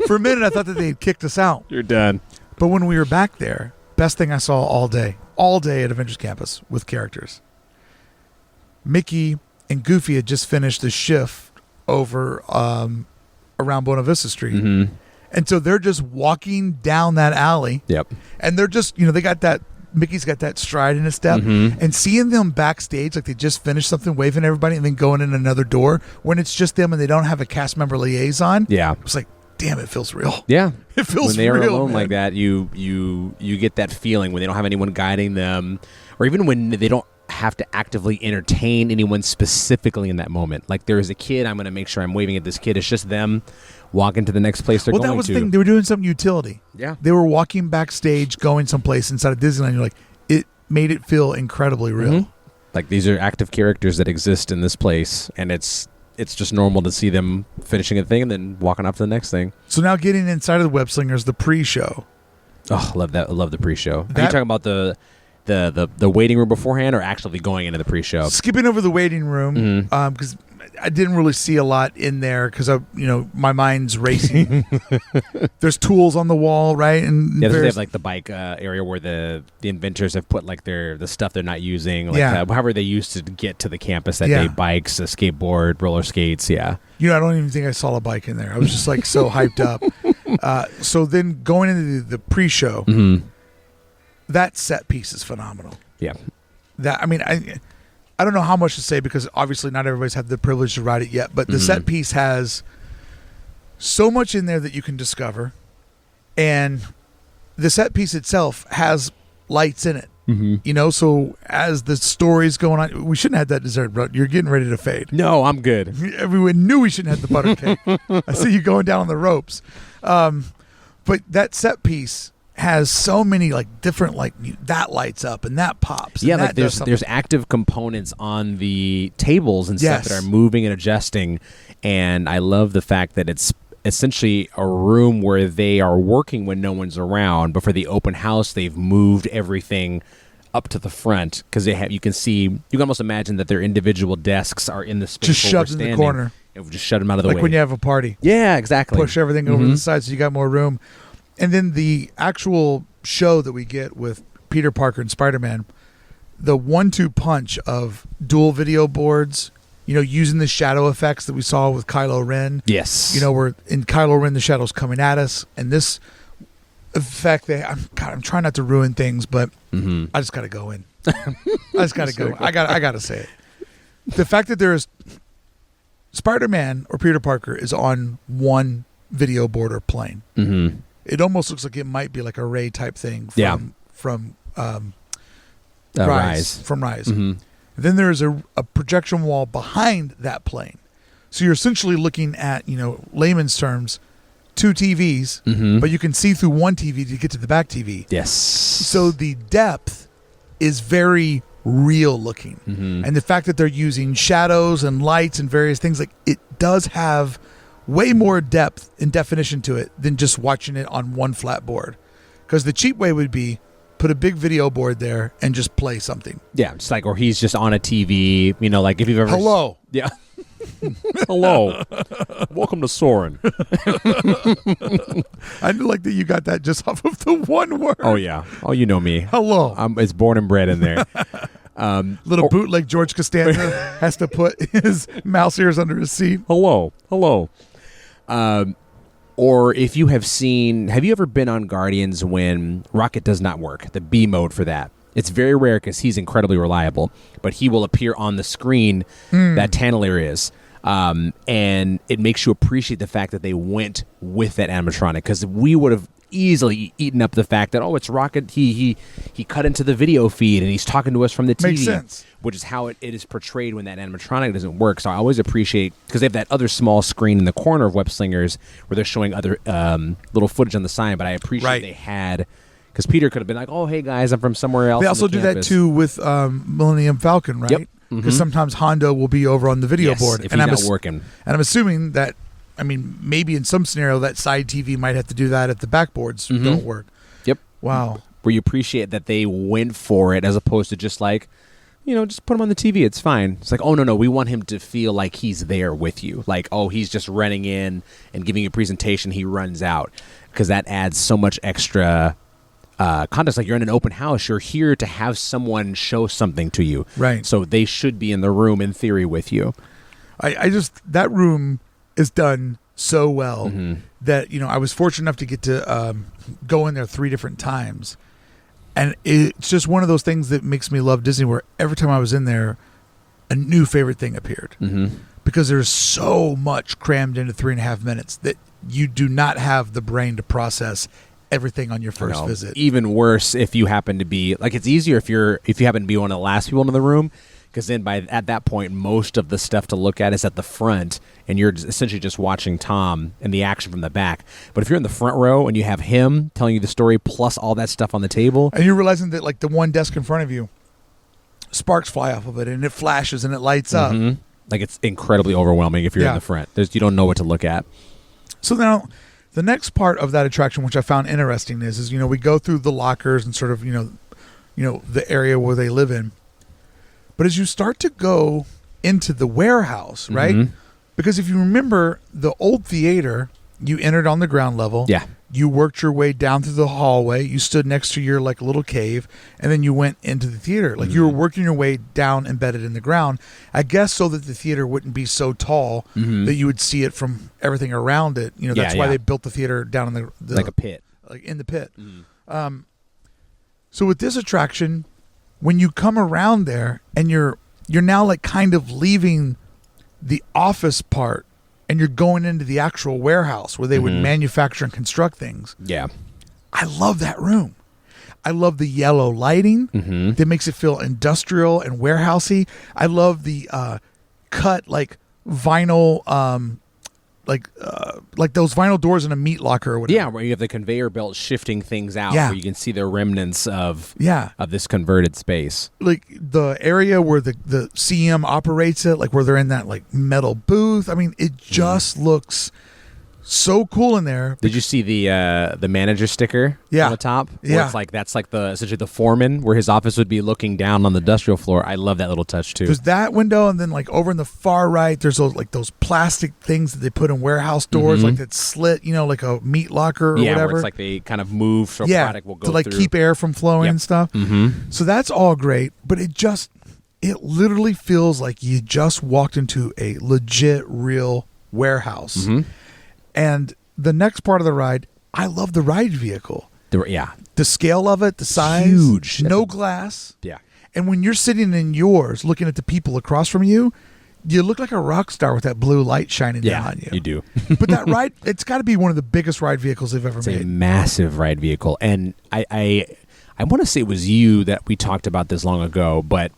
for a minute, I thought that they had kicked us out. You're done. But when we were back there, best thing I saw all day at Avengers Campus with characters. Mickey and Goofy had just finished the shift over around Buena Vista Street. And so they're just walking down that alley. Yep. And they're just, they got that, Mickey's got that stride in his step, and seeing them backstage like they just finished something, waving at everybody, and then going in another door when it's just them and they don't have a cast member liaison. Yeah, it's like, damn, it feels real. Yeah, it feels when they real, are alone man. like that. You get that feeling when they don't have anyone guiding them, or even when they don't have to actively entertain anyone specifically in that moment. Like there is a kid, I'm going to make sure I'm waving at this kid. It's just them walking to the next place they're going to. Well, that was the thing. They were doing some utility. Yeah. They were walking backstage, going someplace inside of Disneyland. You're like, it made it feel incredibly real. Like these are active characters that exist in this place, and it's just normal to see them finishing a thing and then walking off to the next thing. So now getting inside of the Web Slingers, the pre-show. Oh, love that. I love the pre-show. Are you talking about the waiting room beforehand, or actually going into the pre-show? Skipping over the waiting room, because I didn't really see a lot in there because my mind's racing. There's tools on the wall, right? And they have like the bike area where the inventors have put like the stuff they're not using, like however they used to get to the campus that day, bikes, a skateboard, roller skates. Yeah, I don't even think I saw a bike in there. I was just like so hyped up. So then going into the pre-show, that set piece is phenomenal. Yeah, I don't know how much to say because obviously not everybody's had the privilege to ride it yet, but the set piece has so much in there that you can discover, and the set piece itself has lights in it. So as the story's going on, we shouldn't have that dessert, bro. You're getting ready to fade. No, I'm good. Everyone knew we shouldn't have the butter cake. I see you going down on the ropes. But that set piece has so many like different that lights up and that pops. Yeah, like there's active components on the tables and stuff that are moving and adjusting, and I love the fact that it's essentially a room where they are working when no one's around, but for the open house they've moved everything up to the front because you can almost imagine that their individual desks are in the space just shoved in the corner. And we just shut them out of the way. Like when you have a party. Yeah, exactly. Push everything over to the side so you got more room. And then the actual show that we get with Peter Parker and Spider-Man, the 1-2 punch of dual video boards, using the shadow effects that we saw with Kylo Ren. Yes. Where in Kylo Ren the shadow's coming at us, and this the fact that I'm trying not to ruin things, but Mm-hmm. I just got to go in. I just got to go. I got to say it. The fact that there is Spider-Man or Peter Parker is on one video board or plane. Mm-hmm. It almost looks like it might be like a Ray type thing from Rise. From Rise. Mm-hmm. Then there's a projection wall behind that plane. So you're essentially looking at, layman's terms, 2 TVs, Mm-hmm. but you can see through one TV to get to the back TV. Yes. So the depth is very real looking. Mm-hmm. And the fact that they're using shadows and lights and various things, like it does have way more depth and definition to it than just watching it on one flat board. Because the cheap way would be put a big video board there and just play something. Yeah, it's like, or he's just on a TV, like if you've ever... Hello. Yeah. Hello. Welcome to Soarin'. I like that you got that just off of the one word. Oh, yeah. Oh, you know me. Hello. It's born and bred in there. Little bootleg George Costanza has to put his mouse ears under his seat. Hello. Or if you have you ever been on Guardians when Rocket does not work? The B mode for that. It's very rare because he's incredibly reliable, but he will appear on the screen that Tantalere is. And it makes you appreciate the fact that they went with that animatronic, because we would have easily eaten up the fact that, it's Rocket. He cut into the video feed and he's talking to us from the TV. Makes sense. Which is how it is portrayed when that animatronic doesn't work. So I always appreciate, because they have that other small screen in the corner of Web Slingers where they're showing other little footage on the side, but I appreciate they had... Because Peter could have been like, "Oh, hey guys, I'm from somewhere else." They also do that too with Millennium Falcon, right? Yep. Because Mm-hmm. sometimes Hondo will be over on the video board, if and he's not working. And I'm assuming that, maybe in some scenario that side TV might have to do that if the backboards don't work. Yep. Wow. Where you appreciate that they went for it as opposed to just like, just put him on the TV. It's fine. It's like, oh no, we want him to feel like he's there with you. Like, he's just running in and giving you a presentation. He runs out, because that adds so much extra. Context, like you're in an open house, you're here to have someone show something to you. Right. So they should be in the room in theory with you. That room is done so well that, I was fortunate enough to get to go in there 3 different times. And it's just one of those things that makes me love Disney, where every time I was in there, a new favorite thing appeared. Mm-hmm. Because there's so much crammed into 3.5 minutes that you do not have the brain to process everything on your first visit. Even worse if you happen to be like, it's easier if you happen to be one of the last people in the room, because then at that point most of the stuff to look at is at the front and you're essentially just watching Tom and the action from the back. But if you're in the front row and you have him telling you the story plus all that stuff on the table, and you're realizing that like the one desk in front of you, sparks fly off of it and it flashes and it lights up. Like it's incredibly overwhelming if you're in the front. You don't know what to look at. So now the next part of that attraction, which I found interesting, is we go through the lockers and sort of the area where they live in. But as you start to go into the warehouse, right? Because if you remember the old theater, you entered on the ground level. Yeah. You worked your way down through the hallway. You stood next to your like little cave, and then you went into the theater. Like you were working your way down, embedded in the ground. I guess so that the theater wouldn't be so tall that you would see it from everything around it. That's why they built the theater down in the like a pit, like in the pit. So with this attraction, when you come around there and you're now like kind of leaving the office part, and you're going into the actual warehouse where they would manufacture and construct things. Yeah. I love that room. I love the yellow lighting that makes it feel industrial and warehousey. I love the cut like vinyl, like those vinyl doors in a meat locker or whatever. Yeah, where you have the conveyor belt shifting things out, Yeah. where you can see the remnants of of this converted space. Like the area where the CM operates it, like where they're in that like metal booth. I mean, it just looks so cool in there. Did you see the manager sticker on the top? Where it's like that's like essentially the foreman, where his office would be looking down on the industrial floor. I love that little touch too. There's that window, and then like over in the far right, there's those plastic things that they put in warehouse doors, like that slit, like a meat locker or whatever. Where it's like they kind of move so product will go to like through. keep air from flowing and stuff. So that's all great, but it literally feels like you just walked into a legit, real warehouse. And the next part of the ride, I love the ride vehicle. The scale of it, the size, Huge. no glass. Yeah. And when you're sitting in yours, looking at the people across from you, you look like a rock star with that blue light shining down on you. You do. But that ride, it's got to be one of the biggest ride vehicles they've ever It's made. a massive ride vehicle. And I want to say it was you that we talked about this long ago, but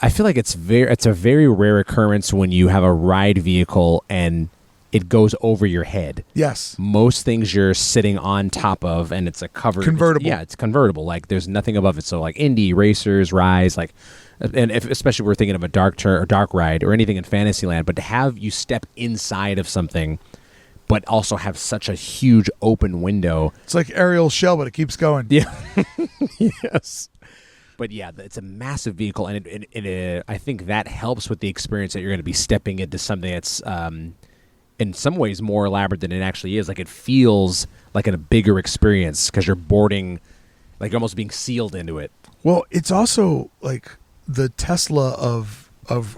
I feel like it's a very rare occurrence when you have a ride vehicle and it goes over your head. Yes. Most things you're sitting on top of, and it's a covered Convertible. It's convertible. Like there's nothing above it. So like Indy, Racers, Rise, like, and especially we're thinking of a dark ride or anything in Fantasyland, but to have you step inside of something, but also have such a huge open window. It's like Ariel's shell, but it keeps going. Yeah. Yes. But yeah, it's a massive vehicle, and I think that helps with the experience that you're going to be stepping into something that's in some ways more elaborate than it actually is. Like it feels like a bigger experience because you're boarding, like you're almost being sealed into it. Well, it's also like the Tesla of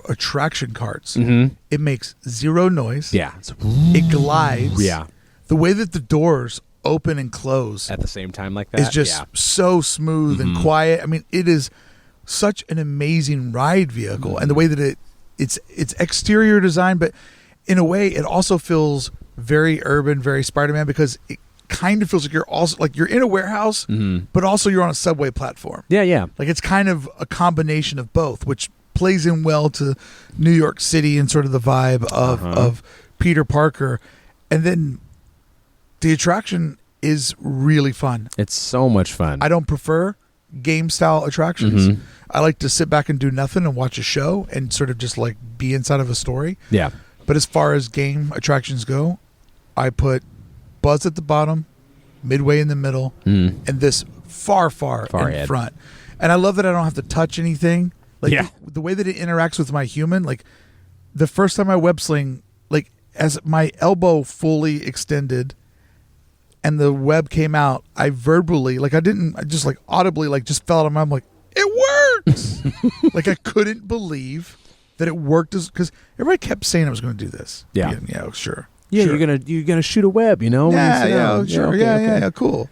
attraction carts. Mm-hmm. It makes zero noise. Yeah. It glides. Yeah. The way that the doors open and close At the same time like that. is just so smooth and quiet. I mean, it is such an amazing ride vehicle. And the way that it's exterior design, but in a way it also feels very urban, very Spider-Man, because it kind of feels like you're also like you're in a warehouse, but also you're on a subway platform. Yeah, yeah. Like it's kind of a combination of both, which plays in well to New York City and sort of the vibe of Peter Parker. And then the attraction is really fun. It's so much fun. I don't prefer game style attractions. I like to sit back and do nothing and watch a show and sort of just like be inside of a story. Yeah. But as far as game attractions go, I put Buzz at the bottom, Midway in the middle, and this far in ahead. front. And I love that I don't have to touch anything. Like Yeah. the way that it interacts with my human, like the first time I web sling, like as my elbow fully extended and the web came out, I verbally, like I just like audibly like just fell out of my, I'm like, it works. Like I couldn't believe that it worked, because everybody kept saying I was going to do this. Yeah. Yeah, sure. Yeah, sure. you're gonna shoot a web, you know? Yeah, sure. Okay, Yeah, cool.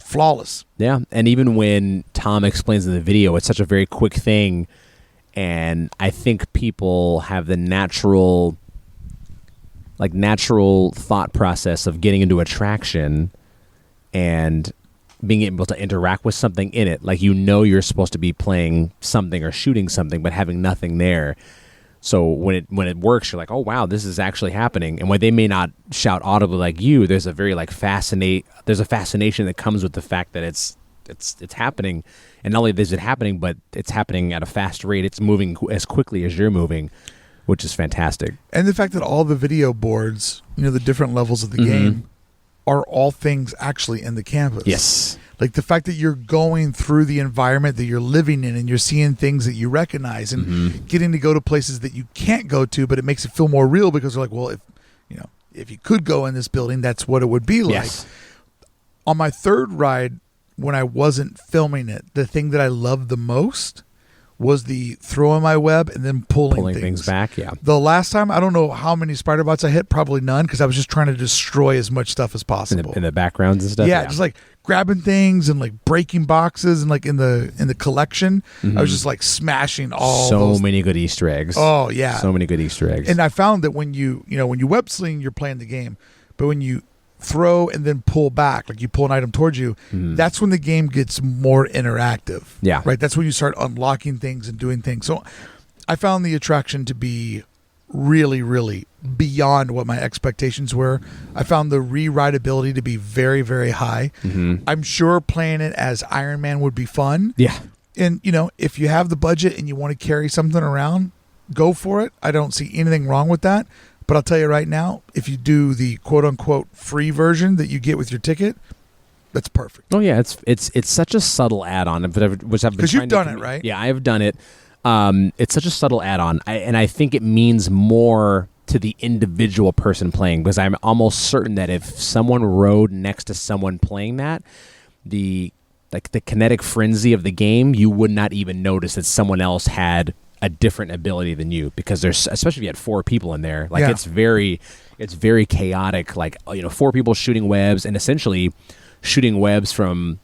Flawless. Yeah, and even when Tom explains in the video, it's such a very quick thing, and I think people have the natural thought process of getting into attraction and being able to interact with something in it. Like, you're supposed to be playing something or shooting something, but having nothing there. So when it works, you're like, oh wow, this is actually happening. And when they may not shout audibly like you, there's a very there's a fascination that comes with the fact that it's happening. And not only is it happening, but it's happening at a fast rate. It's moving as quickly as you're moving, which is fantastic. And the fact that all the video boards, the different levels of the game, are all things actually in the campus. Yes. Like the fact that you're going through the environment that you're living in and you're seeing things that you recognize and getting to go to places that you can't go to, but it makes it feel more real because you're like, well, if you could go in this building, that's what it would be like. Yes. On my third ride, when I wasn't filming it, the thing that I loved the most was the throwing my web and then pulling things back. Yeah. The last time, I don't know how many spider bots I hit, probably none, because I was just trying to destroy as much stuff as possible. In the backgrounds and stuff. Yeah, just like grabbing things and like breaking boxes and like in the collection, I was just like smashing all. So those. many good Easter eggs. Oh yeah, so many good Easter eggs. And I found that when you web sling, you're playing the game, but when you throw and then pull back, like you pull an item towards you, that's when the game gets more interactive. Yeah. Right. That's when you start unlocking things and doing things. So I found the attraction to be really, really beyond what my expectations were. I found the re-rideability to be very, very high. I'm sure playing it as Iron Man would be fun. Yeah. And, if you have the budget and you want to carry something around, go for it. I don't see anything wrong with that. But I'll tell you right now, if you do the quote-unquote free version that you get with your ticket, that's perfect. Oh yeah, it's such a subtle add-on, which I've been trying to. Because you've done it, right? Yeah, I have done it. It's such a subtle add-on, and I think it means more to the individual person playing, because I'm almost certain that if someone rode next to someone playing that, the kinetic frenzy of the game, you would not even notice that someone else had a different ability than you, because there's, especially if you had 4 people in there, like Yeah. it's very chaotic. Like, 4 people shooting webs, and essentially shooting webs from,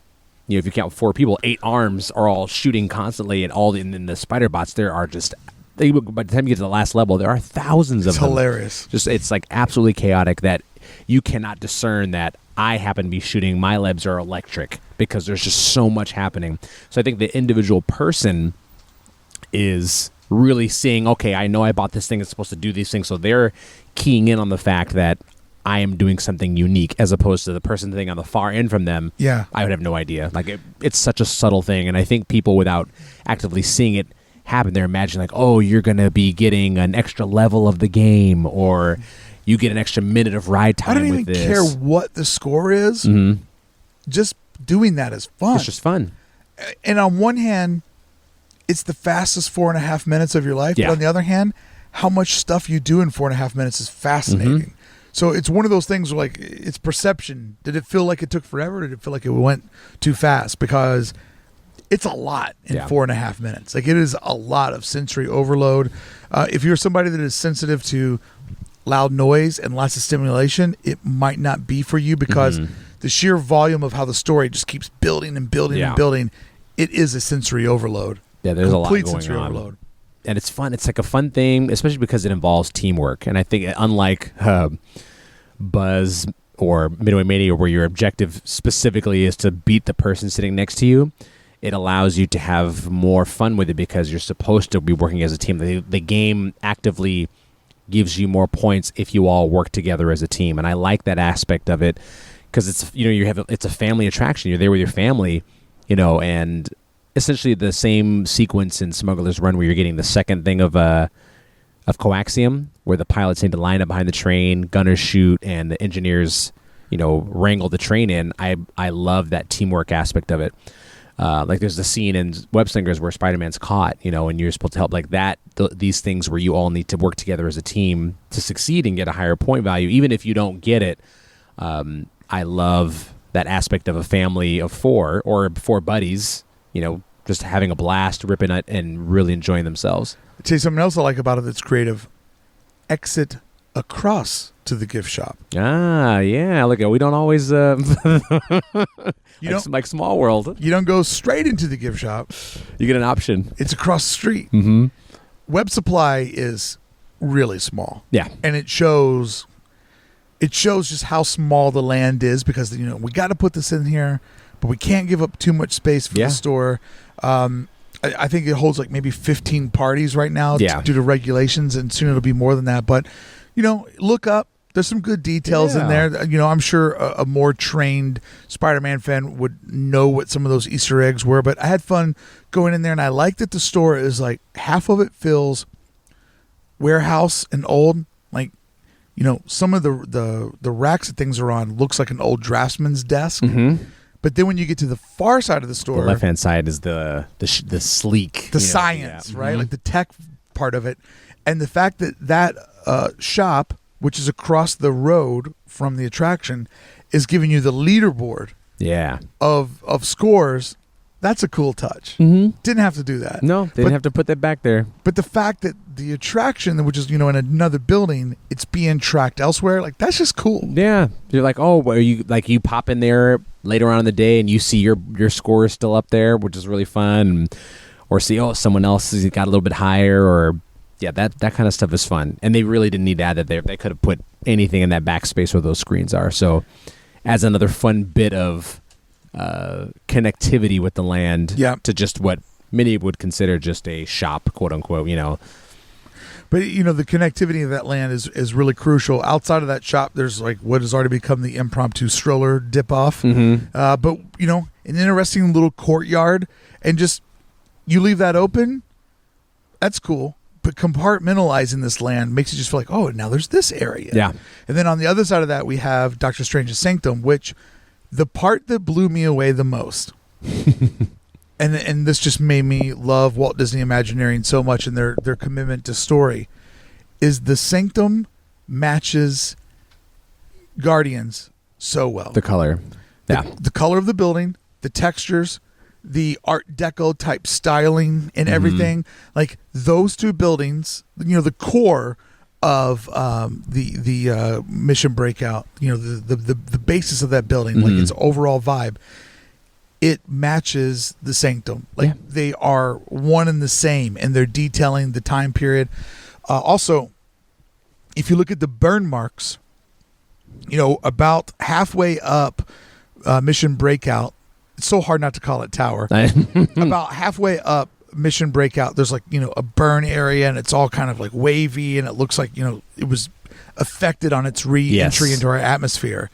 if you count 4 people, 8 arms are all shooting constantly, and in the spider bots there are just. By the time you get to the last level, there are thousands of them. It's hilarious. It's like absolutely chaotic that you cannot discern that I happen to be shooting, my webs are electric, because there's just so much happening. So I think the individual person is really seeing, okay, I know I bought this thing that's supposed to do these things, so they're keying in on the fact that I am doing something unique, as opposed to the person sitting on the far end from them. Yeah. I would have no idea. Like, it's such a subtle thing, and I think people, without actively seeing it happen, they're imagining like, oh, you're going to be getting an extra level of the game, or you get an extra minute of ride time. I don't even care what the score is. Mm-hmm. Just doing that is fun. It's just fun. And on one hand, it's the fastest 4.5 minutes of your life. Yeah. But on the other hand, how much stuff you do in 4.5 minutes is fascinating. Mm-hmm. So it's one of those things where, like, it's perception. Did it feel like it took forever? Did it feel like it went too fast? Because it's a lot in 4.5 minutes. Like, it is a lot of sensory overload. If you're somebody that is sensitive to loud noise and lots of stimulation, it might not be for you, because the sheer volume of how the story just keeps building and building and building, it is a sensory overload. Yeah, there's Complete a lot going sensory on. overload. And it's fun. It's like a fun thing, especially because it involves teamwork. And I think, unlike Buzz or Midway Mania, where your objective specifically is to beat the person sitting next to you, it allows you to have more fun with it, because you're supposed to be working as a team. The game actively gives you more points if you all work together as a team, and I like that aspect of it, because it's it's a family attraction. You're there with your family, and essentially the same sequence in Smuggler's Run, where you're getting the second thing of coaxium, where the pilots need to line up behind the train, gunners shoot, and the engineers, wrangle the train in. I love that teamwork aspect of it. Like, there's the scene in Web Slingers where Spider-Man's caught, and you're supposed to help, like that. These things where you all need to work together as a team to succeed and get a higher point value, even if you don't get it. I love that aspect of a family of 4 or 4 buddies, just having a blast, ripping it, and really enjoying themselves. I'll tell you something else I like about it that's creative. Exit across to the gift shop. Ah, yeah. Look, we don't always like Small World. You don't go straight into the gift shop. You get an option. It's across the street. Mm-hmm. Web Supply is really small. Yeah. And it shows just how small the land is, because we got to put this in here, but we can't give up too much space for the store. I think it holds like maybe 15 parties right now due to regulations, and soon it'll be more than that. But look up. There's some good details in there. I'm sure a more trained Spider-Man fan would know what some of those Easter eggs were. But I had fun going in there, and I like that the store is like half of it feels warehouse and old. Like, some of the racks that things are on looks like an old draftsman's desk. Mm-hmm. But then when you get to the far side of the store, the left-hand side is the sleek, the science, right? Mm-hmm. Like the tech part of it, and the fact that shop, which is across the road from the attraction, is giving you the leaderboard. Yeah. Of scores. That's a cool touch. Mm-hmm. Didn't have to do that. No, they didn't have to put that back there. But the fact that the attraction, which is in another building, it's being tracked elsewhere. Like, that's just cool. Yeah, you're like, oh, well, you pop in there later on in the day and you see your score is still up there, which is really fun, or see someone else has got a little bit higher, or that kind of stuff is fun. And they really didn't need to add that there. They could have put anything in that backspace where those screens are. So, adds another fun bit of connectivity with the land to just what many would consider just a shop, quote unquote, But the connectivity of that land is really crucial. Outside of that shop, there's like what has already become the impromptu stroller dip off. Mm-hmm. But an interesting little courtyard, and just you leave that open, that's cool. But compartmentalizing this land makes you just feel like, oh, now there's this area. Yeah. And then on the other side of that, we have Doctor Strange's Sanctum, which the part that blew me away the most, and this just made me love Walt Disney Imagineering so much and their commitment to story, is the Sanctum matches Guardians so well. The color. The color of the building, the textures, the Art Deco type styling and everything. Like those two buildings, the core of the Mission Breakout, the basis of that building, like its overall vibe, it matches the Sanctum. Like they are one and the same, and they're detailing the time period. Also, if you look at the burn marks, about halfway up Mission Breakout, it's so hard not to call it Tower. About halfway up Mission Breakout, there's like, a burn area, and it's all kind of like wavy, and it looks like, it was affected on its re-entry into our atmosphere.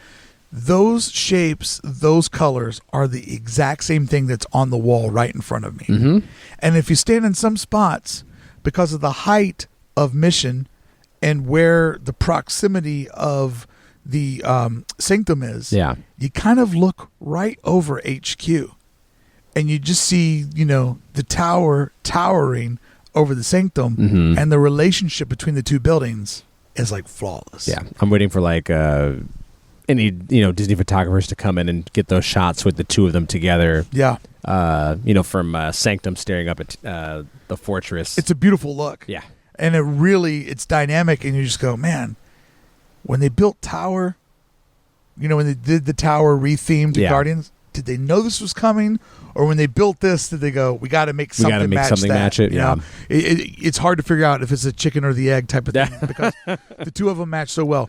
Those shapes, those colors are the exact same thing that's on the wall right in front of me. And if you stand in some spots, because of the height of Mission and where the proximity of the Sanctum is, you kind of look right over HQ, and you just see, the tower towering over the Sanctum, and the relationship between the two buildings is like flawless. Yeah, I'm waiting for like any Disney photographers to come in and get those shots with the two of them together. Yeah, from Sanctum staring up at the fortress. It's a beautiful look. Yeah, and it's dynamic, and you just go, man. When they built Tower, when they did the Tower rethemed to Guardians, did they know this was coming? Or when they built this, did they go, we got to make something match it? It's hard to figure out if it's a chicken or the egg type of thing because the two of them match so well.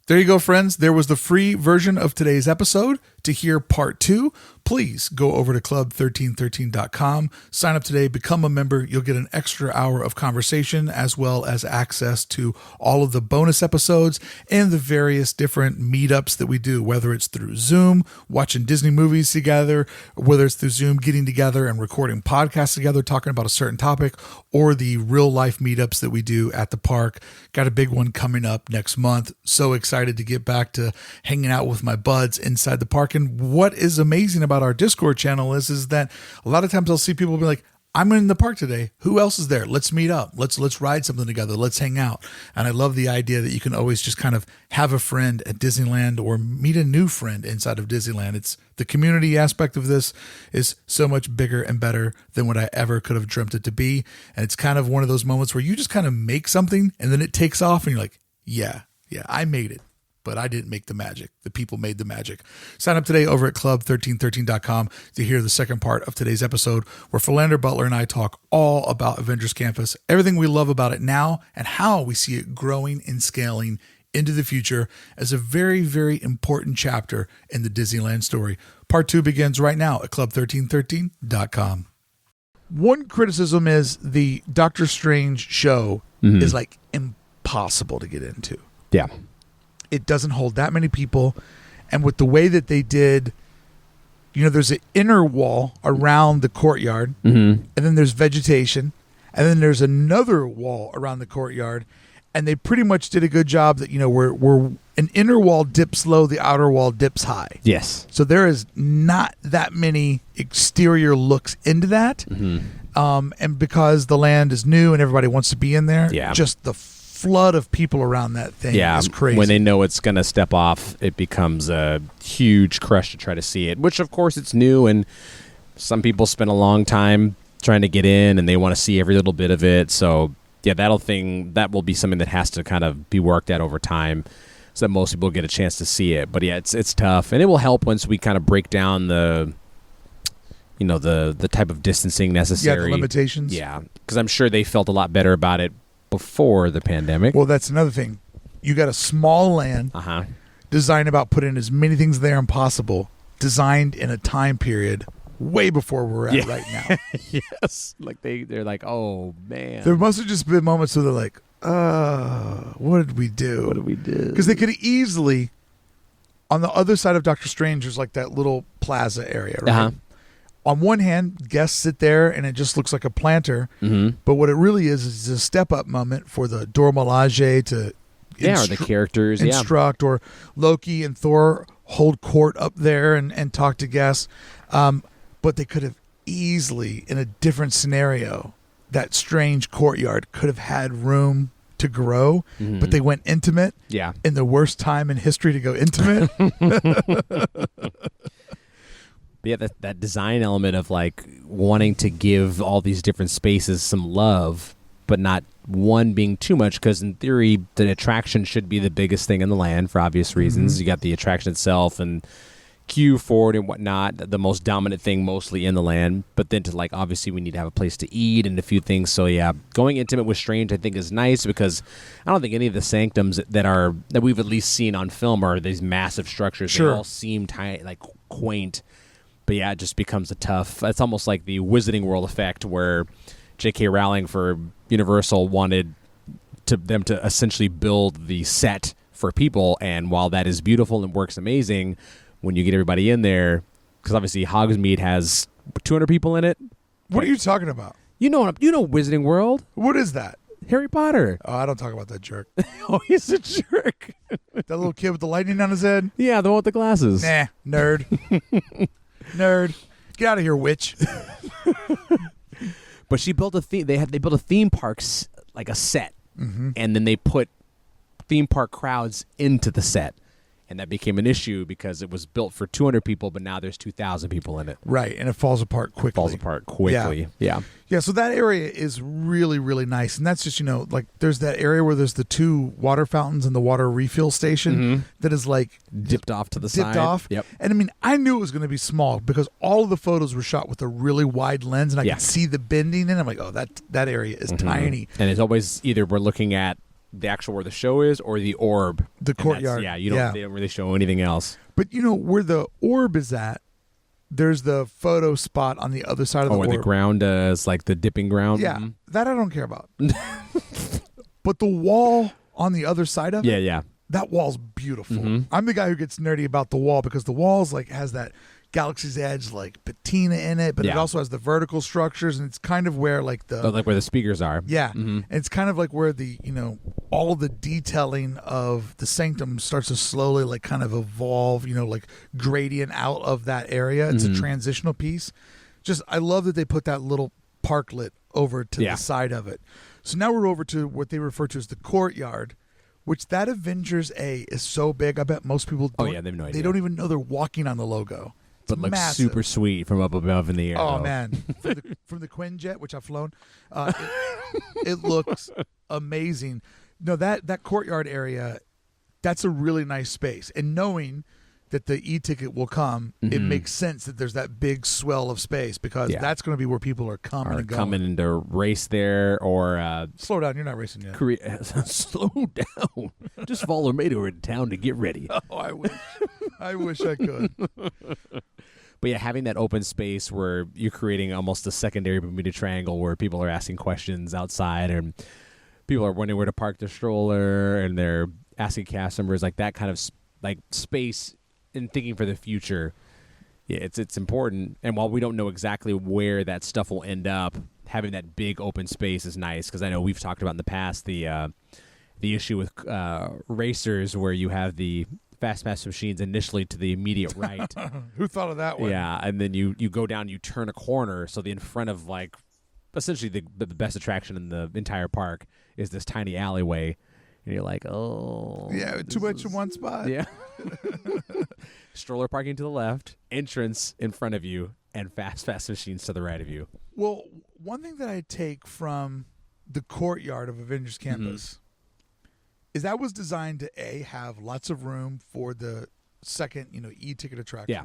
There you go, friends. There was the free version of today's episode. To hear part 2, please go over to club1313.com. Sign up today, become a member. You'll get an extra hour of conversation as well as access to all of the bonus episodes and the various different meetups that we do, whether it's through Zoom, watching Disney movies together, whether it's through Zoom, getting together and recording podcasts together, talking about a certain topic, or the real life meetups that we do at the park. Got a big one coming up next month. So excited to get back to hanging out with my buds inside the park. And what is amazing about our Discord channel is that a lot of times I'll see people be like, I'm in the park today. Who else is there? Let's meet up. Let's ride something together. Let's hang out. And I love the idea that you can always just kind of have a friend at Disneyland or meet a new friend inside of Disneyland. It's the community aspect of this is so much bigger and better than what I ever could have dreamt it to be. And it's kind of one of those moments where you just kind of make something and then it takes off and you're like, yeah, I made it. But I didn't make the magic. The people made the magic. Sign up today over at club1313.com to hear the second part of today's episode where Philander Butler and I talk all about Avengers Campus, everything we love about it now, and how we see it growing and scaling into the future as a very, very important chapter in the Disneyland story. Part 2 begins right now at club1313.com. One criticism is the Doctor Strange show is like impossible to get into. Yeah. It doesn't hold that many people. And with the way that they did, there's an inner wall around the courtyard, and then there's vegetation, and then there's another wall around the courtyard. And they pretty much did a good job that, where an inner wall dips low, the outer wall dips high. Yes. So there is not that many exterior looks into that. And because the land is new and everybody wants to be in there, just the flood of people around that thing is crazy. When they know it's going to step off, it becomes a huge crush to try to see it, which of course it's new and some people spend a long time trying to get in and they want to see every little bit of it. So that will be something that has to kind of be worked at over time so that most people get a chance to see it. But it's tough, and it will help once we kind of break down the type of distancing necessary. The limitations. Yeah, because I'm sure they felt a lot better about it before the pandemic. Well, that's another thing. You got a small land designed about putting as many things there as possible, designed in a time period way before we're at right now. Yes. Like they're like, oh man. There must have just been moments where they're like, what did we do? What did we do? Because they could easily, on the other side of Doctor Strange, there's like that little plaza area, right? On one hand, guests sit there and it just looks like a planter. But what it really is a step-up moment for the Dora Milaje to or the characters instruct, or Loki and Thor hold court up there and talk to guests. But they could have easily, in a different scenario, that strange courtyard could have had room to grow, but they went intimate in the worst time in history to go intimate. But yeah, that design element of like wanting to give all these different spaces some love, but not one being too much, because in theory the attraction should be the biggest thing in the land for obvious reasons. You got the attraction itself and queue forward and whatnot, the most dominant thing mostly in the land, but then to like obviously we need to have a place to eat and a few things. So yeah, going intimate with strange I think is nice, because I don't think any of the sanctums that we've at least seen on film are these massive structures. Sure. They all seem tiny, like quaint, but yeah, it just becomes it's almost like the Wizarding World effect, where J.K. Rowling for Universal wanted them to essentially build the set for people, and while that is beautiful and works amazing, when you get everybody in there, because obviously Hogsmeade has 200 people in it. What are you talking about? You know Wizarding World. What is that? Harry Potter. Oh, I don't talk about that jerk. Oh, he's a jerk. That little kid with the lightning on his head? Yeah, the one with the glasses. Nah, nerd. Nerd. Get out of here, witch. But she built a theme. They built a theme park like a set, and then they put theme park crowds into the set, and that became an issue because it was built for 200 people, but now there's 2,000 people in it. Right, and it falls apart quickly. Yeah, so that area is really, really nice. And that's just, like there's that area where there's the two water fountains and the water refill station that is like dipped off to the side. Dipped off. Yep. And I mean, I knew it was going to be small because all of the photos were shot with a really wide lens, and I could see the bending in. I'm like, oh, that area is tiny. And it's always either we're looking at the actual where the show is or the orb. The courtyard. They don't really show anything else. But where the orb is at, there's the photo spot on the other side of the orb. Where the ground is like the dipping ground. Yeah, that I don't care about. But the wall on the other side of it, that wall's beautiful. I'm the guy who gets nerdy about the wall because the wall's like has that Galaxy's Edge like patina in it, but it also has the vertical structures, and it's kind of where like where the speakers are. Yeah, and it's kind of like where the all of the detailing of the Sanctum starts to slowly like kind of evolve, like gradient out of that area. It's a transitional piece. Just I love that they put that little parklet over to the side of it. So now we're over to what they refer to as the courtyard, which that Avengers A is so big. I bet most people don't. They have no idea. They don't even know they're walking on the logo. But looks super sweet from up above in the air. Oh, man. From the Quinjet, which I've flown, it looks amazing. No, that courtyard area, that's a really nice space. And knowing that the e-ticket will come, it makes sense that there's that big swell of space because that's going to be where people are coming and going. Coming to race there or... slow down. You're not racing yet. Slow down. Just follow me to town to get ready. Oh, I wish. I wish I could. But yeah, having that open space where you're creating almost a secondary Bermuda Triangle where people are asking questions outside and people are wondering where to park their stroller and they're asking cast members, like that kind of like space and thinking for the future. Yeah, it's important. And while we don't know exactly where that stuff will end up, having that big open space is nice because I know we've talked about in the past the issue with racers where you have the fast pass machines initially to the immediate right. Who thought of that one? Yeah, and then you go down, you turn a corner, so the in front of like essentially the best attraction in the entire park is this tiny alleyway, and you're like, oh, yeah, too much in one spot. Yeah. Stroller parking to the left, entrance in front of you, and fast machines to the right of you. Well, one thing that I take from the courtyard of Avengers Campus is that was designed to have lots of room for the second, e-ticket attraction. Yeah.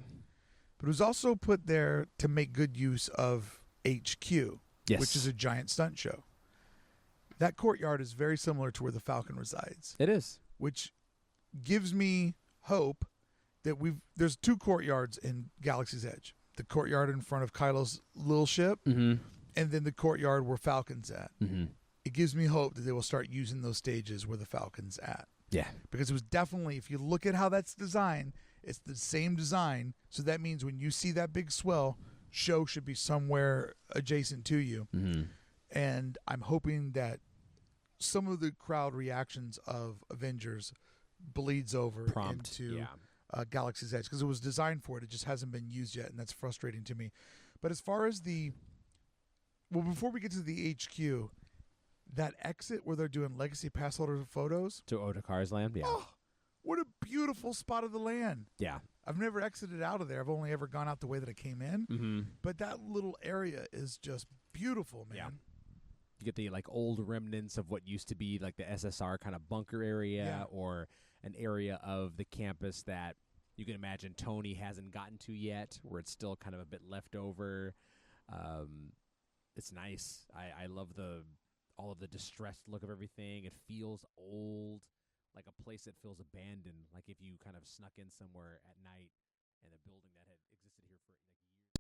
But it was also put there to make good use of HQ, which is a giant stunt show. That courtyard is very similar to where the Falcon resides. It is. Which gives me hope that there's two courtyards in Galaxy's Edge. The courtyard in front of Kylo's little ship, and then the courtyard where Falcon's at. It gives me hope that they will start using those stages where the Falcon's at. Yeah. Because it was definitely, if you look at how that's designed, it's the same design. So that means when you see that big swell, show should be somewhere adjacent to you. And I'm hoping that some of the crowd reactions of Avengers bleeds over into Galaxy's Edge. Because it was designed for it. It just hasn't been used yet, and that's frustrating to me. But as far as before we get to the HQ... that exit where they're doing legacy pass holder photos to Otakar's land, Oh, what a beautiful spot of the land. Yeah, I've never exited out of there. I've only ever gone out the way that I came in. Mm-hmm. But that little area is just beautiful, man. Yeah. You get the like old remnants of what used to be like the SSR kind of bunker area, or an area of the campus that you can imagine Tony hasn't gotten to yet, where it's still kind of a bit left over. It's nice. I love all of the distressed look of everything. It feels old, like a place that feels abandoned, like if you kind of snuck in somewhere at night and a building that